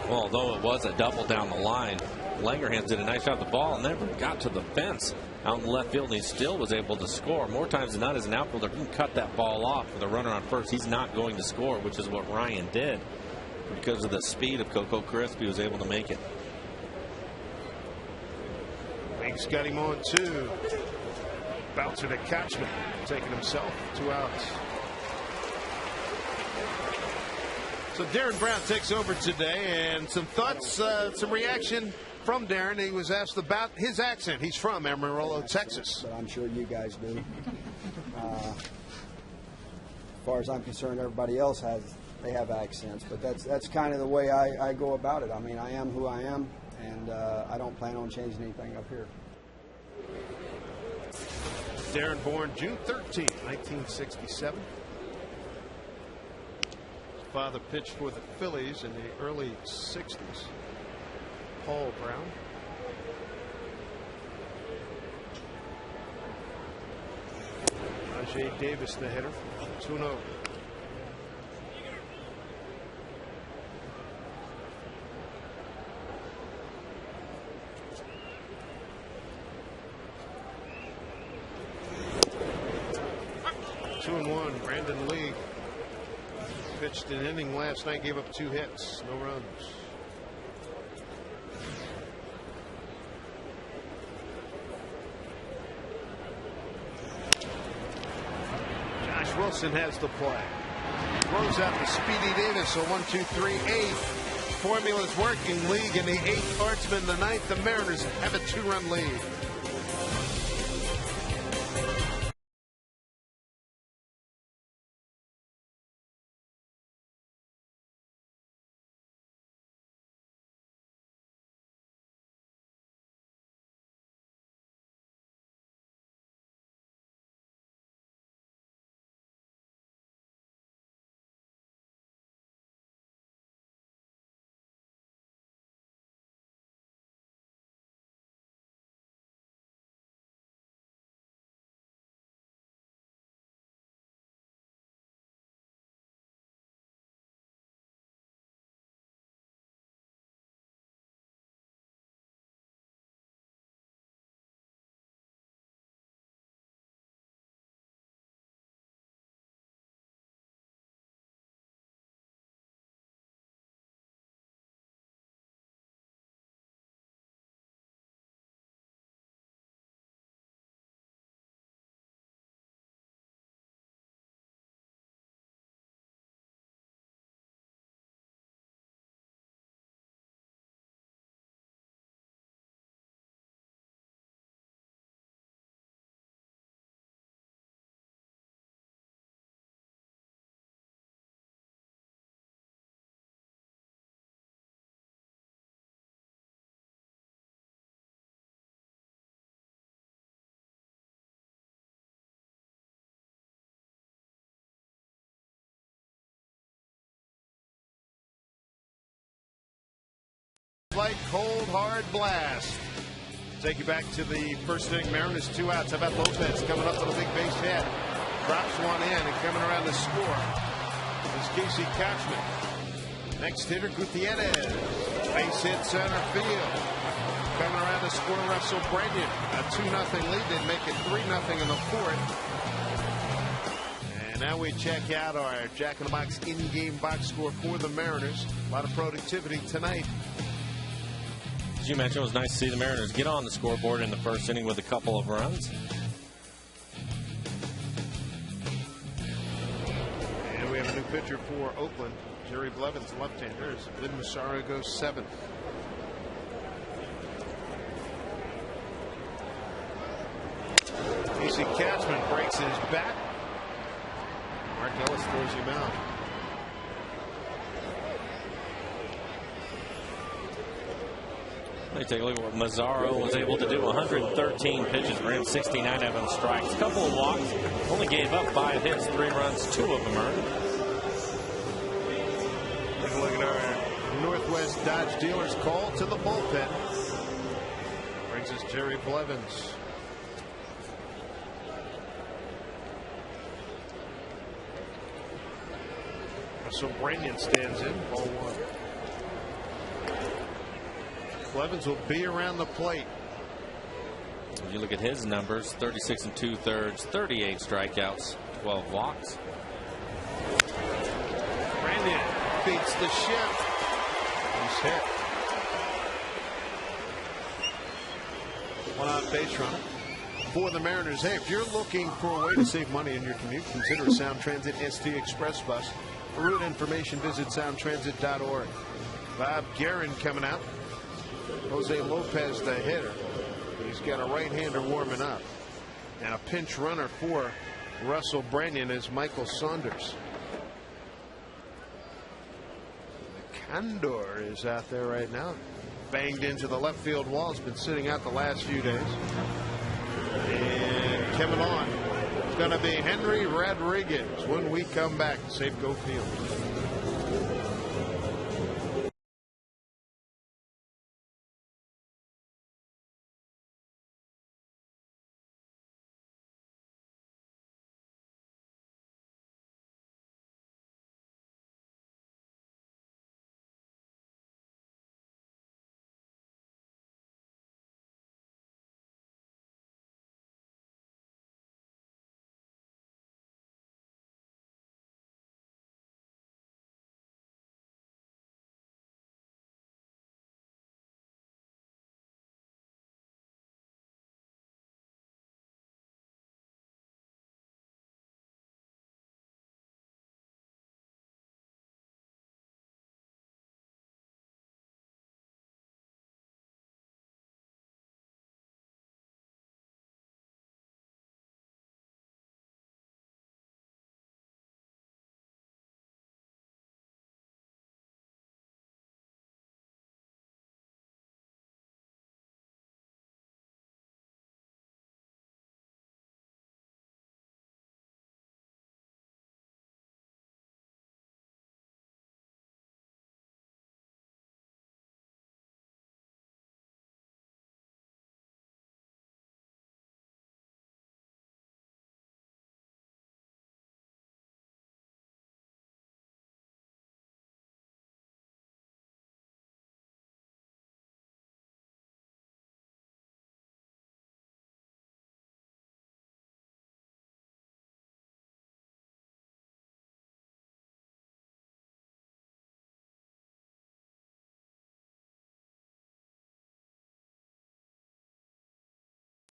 Well, although it was a double down the line, Langerhans did a nice shot at the ball and never got to the fence out in left field, and he still was able to score. More times than not, as an outfielder, he can cut that ball off with a runner on first. He's not going to score, which is what Ryan did. Because of the speed of Coco Crisp, he was able to make it. League's got him on 2. Bouncer to Kachman, taking himself 2 outs. So Darren Brown takes over today, and some thoughts, some reaction from Darren. He was asked about his accent. He's from Amarillo, Texas. But I'm sure you guys do. As far as I'm concerned, everybody else they have accents, but that's kind of the way I go about it. I mean, I am who I am, and I don't plan on changing anything up here. Darren born June 13, 1967. Father pitched for the Phillies in the early 60s. Paul Brown. Rajay Davis, the hitter. 2-0. Brandon League pitched an inning last night, gave up 2 hits, no runs. Josh Wilson has the play. Throws out to Speedy Davis, so 1-2-3, 8th. Formula's working. League in the 8th, Artsman the 9th. The Mariners have a 2-run lead. Light, cold, hard blast. Take you back to the first inning. Mariners 2 outs. How about Lopez coming up with a big base hit? Drops one in and coming around to score is Casey Kachman. Next hitter, Gutierrez. Base hit center field. Coming around to score Russell Branyan. A 2-0 lead. They'd make it 3-0 in the fourth. And now we check out our Jack in the Box in-game box score for the Mariners. A lot of productivity tonight. As you mentioned, it was nice to see the Mariners get on the scoreboard in the first inning with a couple of runs. And we have a new pitcher for Oakland. Jerry Blevins, left-hander, as Lynn Massaro goes 7th. Casey Katzman breaks his bat. Mark Ellis throws him out. Let me take a look at what Mazzaro was able to do. 113 pitches for him, 69 of them strikes. A couple of walks. Only gave up 5 hits, 3 runs, 2 of them earned. Take a look at our Northwest Dodge dealers call to the bullpen. Brings us Jerry Blevins. So Branyan stands in, ball 1. Blevins will be around the plate. You look at his numbers, 36 2/3, 38 strikeouts, 12 walks. Branyan beats the shift. He's hit. 1 out base runner for the Mariners. Hey, if you're looking for a way to save money in your commute, consider Sound Transit ST Express Bus. For route information, visit soundtransit.org. Bob Guerin coming out. Jose Lopez, the hitter. He's got a right-hander warming up. And a pinch runner for Russell Branyan is Michael Saunders. Condor is out there right now. Banged into the left field wall. Has been sitting out the last few days. And coming on, it's going to be Henry Rodriguez when we come back. Safeco Field.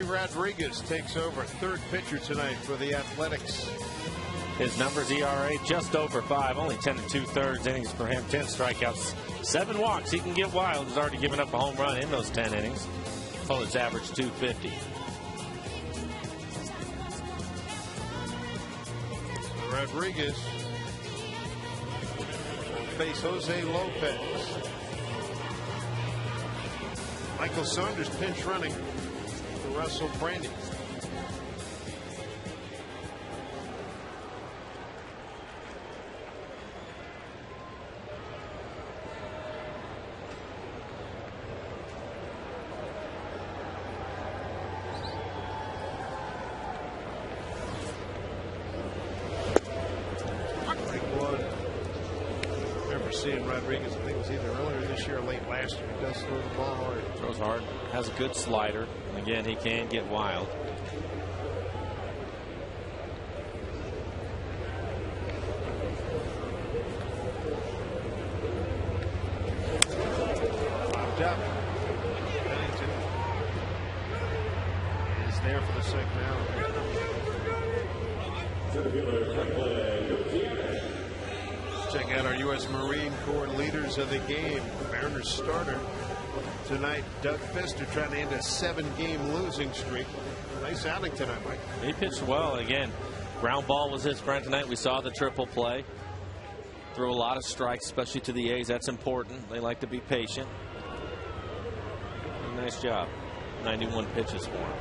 Rodriguez takes over, third pitcher tonight for the Athletics. His numbers, ERA just over 5, only 10 2/3 innings for him, 10 strikeouts, 7 walks. He can get wild. He's already given up a home run in those 10 innings. Opponent's average 250. Rodriguez face Jose Lopez. Michael Saunders pinch running for Russell Branyan. seeing Rodriguez. I think it was either earlier this year or late last year. He does throw the ball hard. Throws hard. Has a good slider. And again, he can get wild. Popped up. Pennington is there for the second out. Check out our U.S. Marine Corps leaders of the game. Mariners starter tonight, Doug Fister, trying to end a 7-game losing streak. Nice outing tonight, Mike. He pitched well. Again, ground ball was his friend tonight. We saw the triple play. Threw a lot of strikes, especially to the A's. That's important. They like to be patient. Nice job. 91 pitches for him.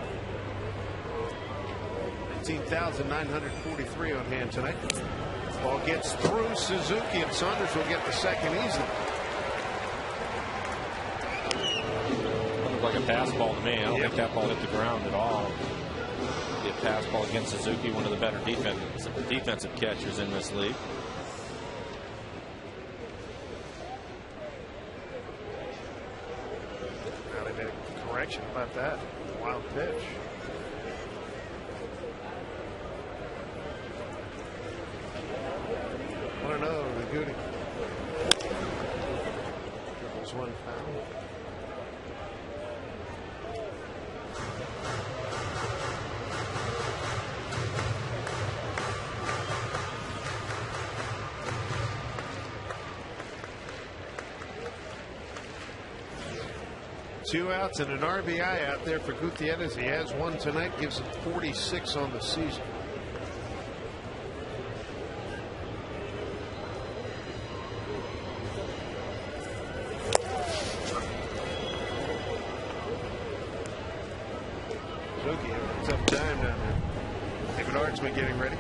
19,943 on hand tonight. Ball gets through Suzuki, and Saunders will get the second easily. Looked like a pass ball to me. I don't think that ball hit the ground at all. Be a pass ball against Suzuki, one of the better defensive catchers in this league. Now they made a correction about that. Wild pitch. The Goody. Dribbles one foul. Two outs and an RBI out there for Gutierrez. He has one tonight, gives him 46 on the season. Suzuki having a tough time down there. David Artsman getting ready.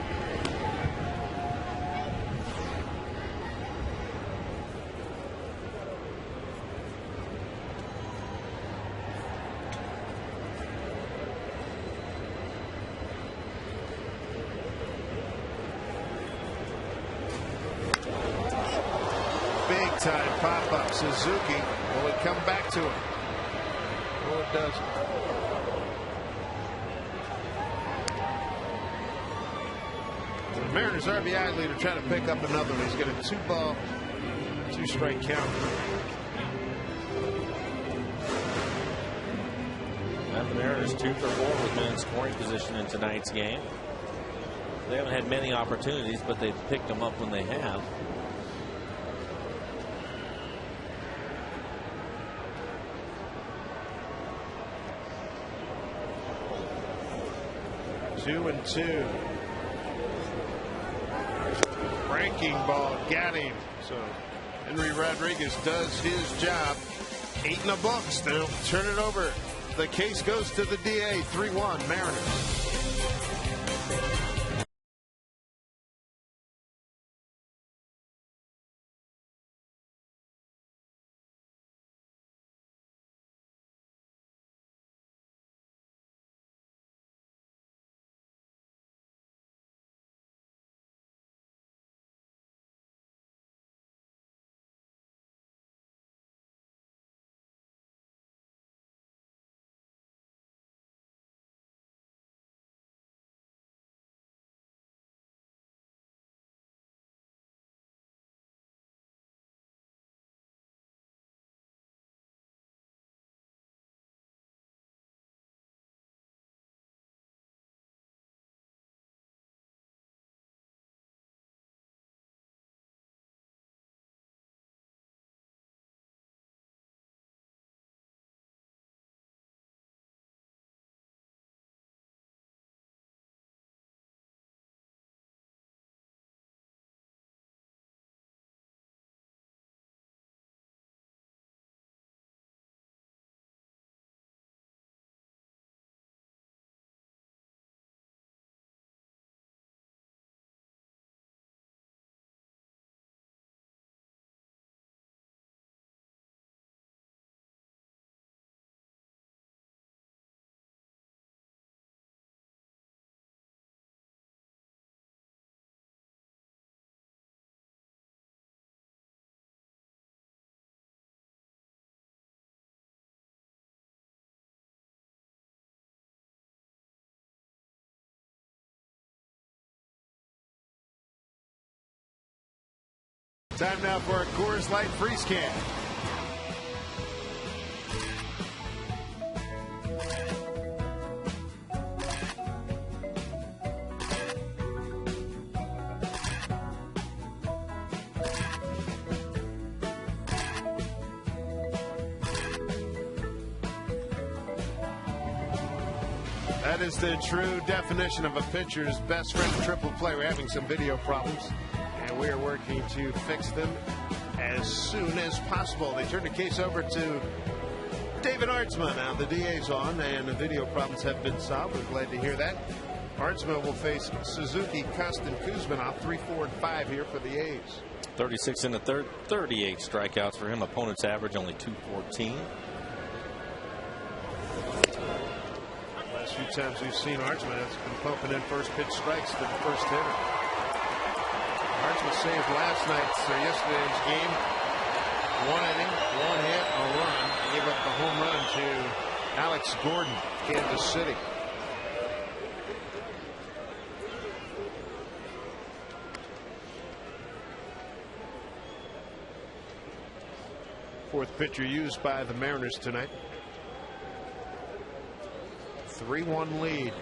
Big time pop up. Suzuki. Will it come back to him? Oh, it doesn't. The Mariners RBI leader trying to pick up another one. He's got a 2-ball, 2-strike count. And the Mariners 2 for 4 with men in scoring position in tonight's game. They haven't had many opportunities, but they've picked them up when they have. Two and two. Breaking ball got him. So Henry Rodriguez does his job. 8 in the books. They'll turn it over. The case goes to the DA. 3-1 Mariners. Time now for a Coors Light Freeze Can. That is the true definition of a pitcher's best friend triple play. We're having some video problems, and we are working to fix them as soon as possible. They turned the case over to David Aardsma. Now the DA's on, and the video problems have been solved. We're glad to hear that. Aardsma will face Suzuki, Cust, and Kuzminov, 3, 4, and 5 here for the A's. 36 in the third, 38 strikeouts for him. Opponent's average only 214. Last few times we've seen Aardsma has been pumping in first pitch strikes to the first hitter. Aardsma saved last night's or yesterday's game. 1 inning, 1 hit, a run. Gave up the home run to Alex Gordon, Kansas City. Fourth pitcher used by the Mariners tonight. 3-1 lead.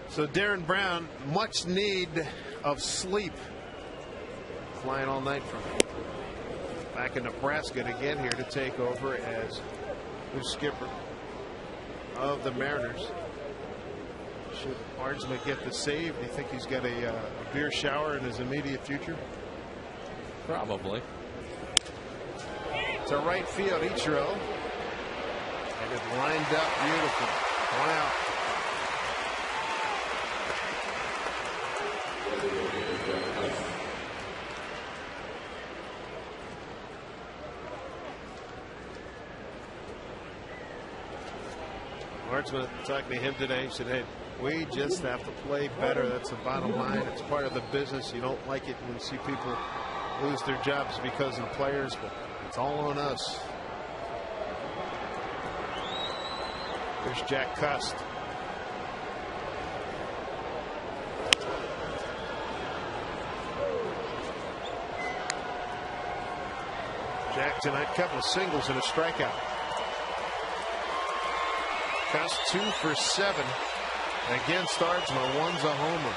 So Darren Brown, much need of sleep. Flying all night from back in Nebraska to get here to take over as new skipper of the Mariners. Should Aardsma get the save? Do you think he's got a beer shower in his immediate future? Probably. To right field, Ichiro. And it lined up beautiful. 1 out. Aardsma talking to him today. He said, hey, we just have to play better. That's the bottom line. It's part of the business. You don't like it when you see people lose their jobs because of players, but it's all on us. There's Jack Cust. Jack tonight, couple of singles and a strikeout. Cust 2 for 7 against Aardsma. One's a homer.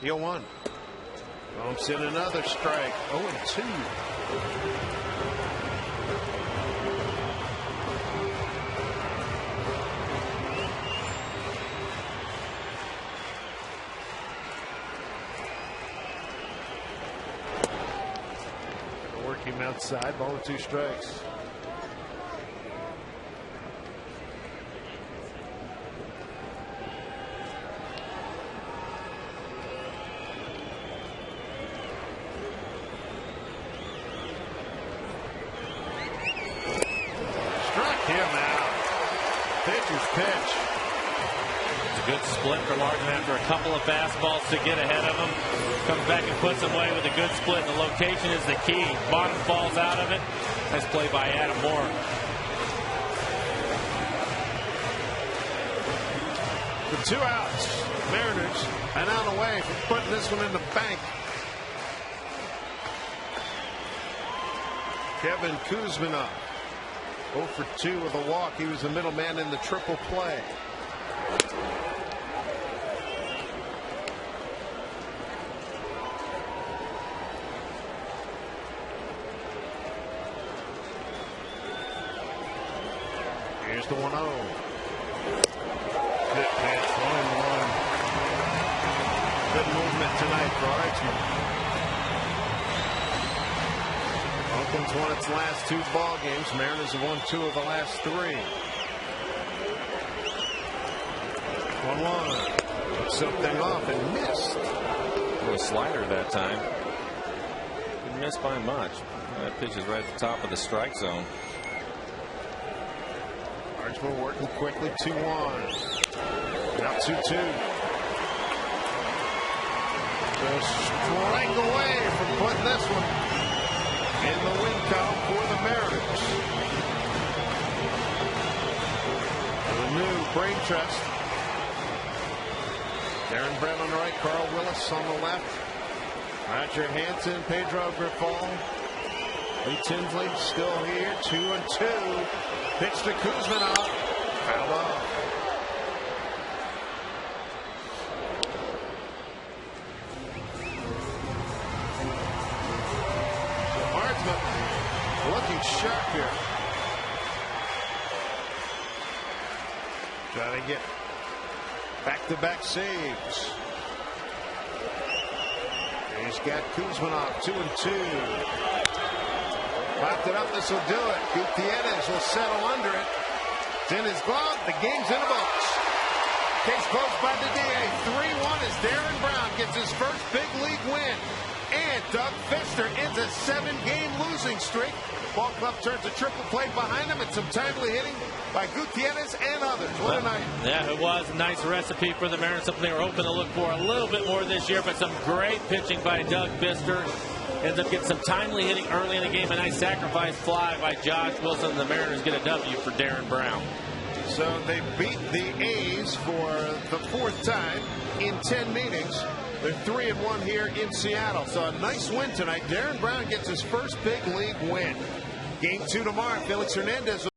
Deal 1. Bumps in another strike. 0-2. Work him outside. Ball and 2 strikes. Good split from Aardsma after a couple of fastballs to get ahead of him. Comes back and puts him away with a good split. The location is the key. Bottom falls out of it. Nice play by Adam Moore. The 2 outs. Mariners an out away from putting this one in the bank. Kevin Kuzminov 0 for 2 with a walk. He was the middleman in the triple play. Here's the 1-0. Good pitch, 1-1. Good movement tonight for Aardsma. Oakland's won its last 2 ball games. Mariners have won 2 of the last 3. 1-1. Took something off and missed. A little slider that time. Didn't miss by much. That pitch is right at the top of the strike zone. Aardsma working quickly. 2-1. Now 2-2. Just strike away from putting this one in the win column for the Mariners. The new brain trust. Darren Brown on the right, Carl Willis on the left. Roger Hanson, Pedro Grifol, Lee Tinsley still here, 2-2. Pitch to Kuzminov, foul off. So Hardsman looking sharp here. Trying to get back-to-back saves. He's got Kuzminov, 2-2. Popped it up, this will do it. Gutierrez will settle under it. It's in his glove, the game's in the books. Case closed by the DA. 3-1 as Darren Brown gets his first big league win. And Doug Fister ends a 7-game losing streak. Ball club turns a triple play behind him and some timely hitting by Gutierrez and others. What a night. Yeah, it was a nice recipe for the Mariners. Something they were hoping to look for a little bit more this year, but some great pitching by Doug Fister. Ends up getting some timely hitting early in the game. A nice sacrifice fly by Josh Wilson. The Mariners get a W for Darren Brown. So they beat the A's for the 4th time in 10 meetings. They're 3-1 here in Seattle. So a nice win tonight. Darren Brown gets his first big league win. Game 2 tomorrow. Felix Hernandez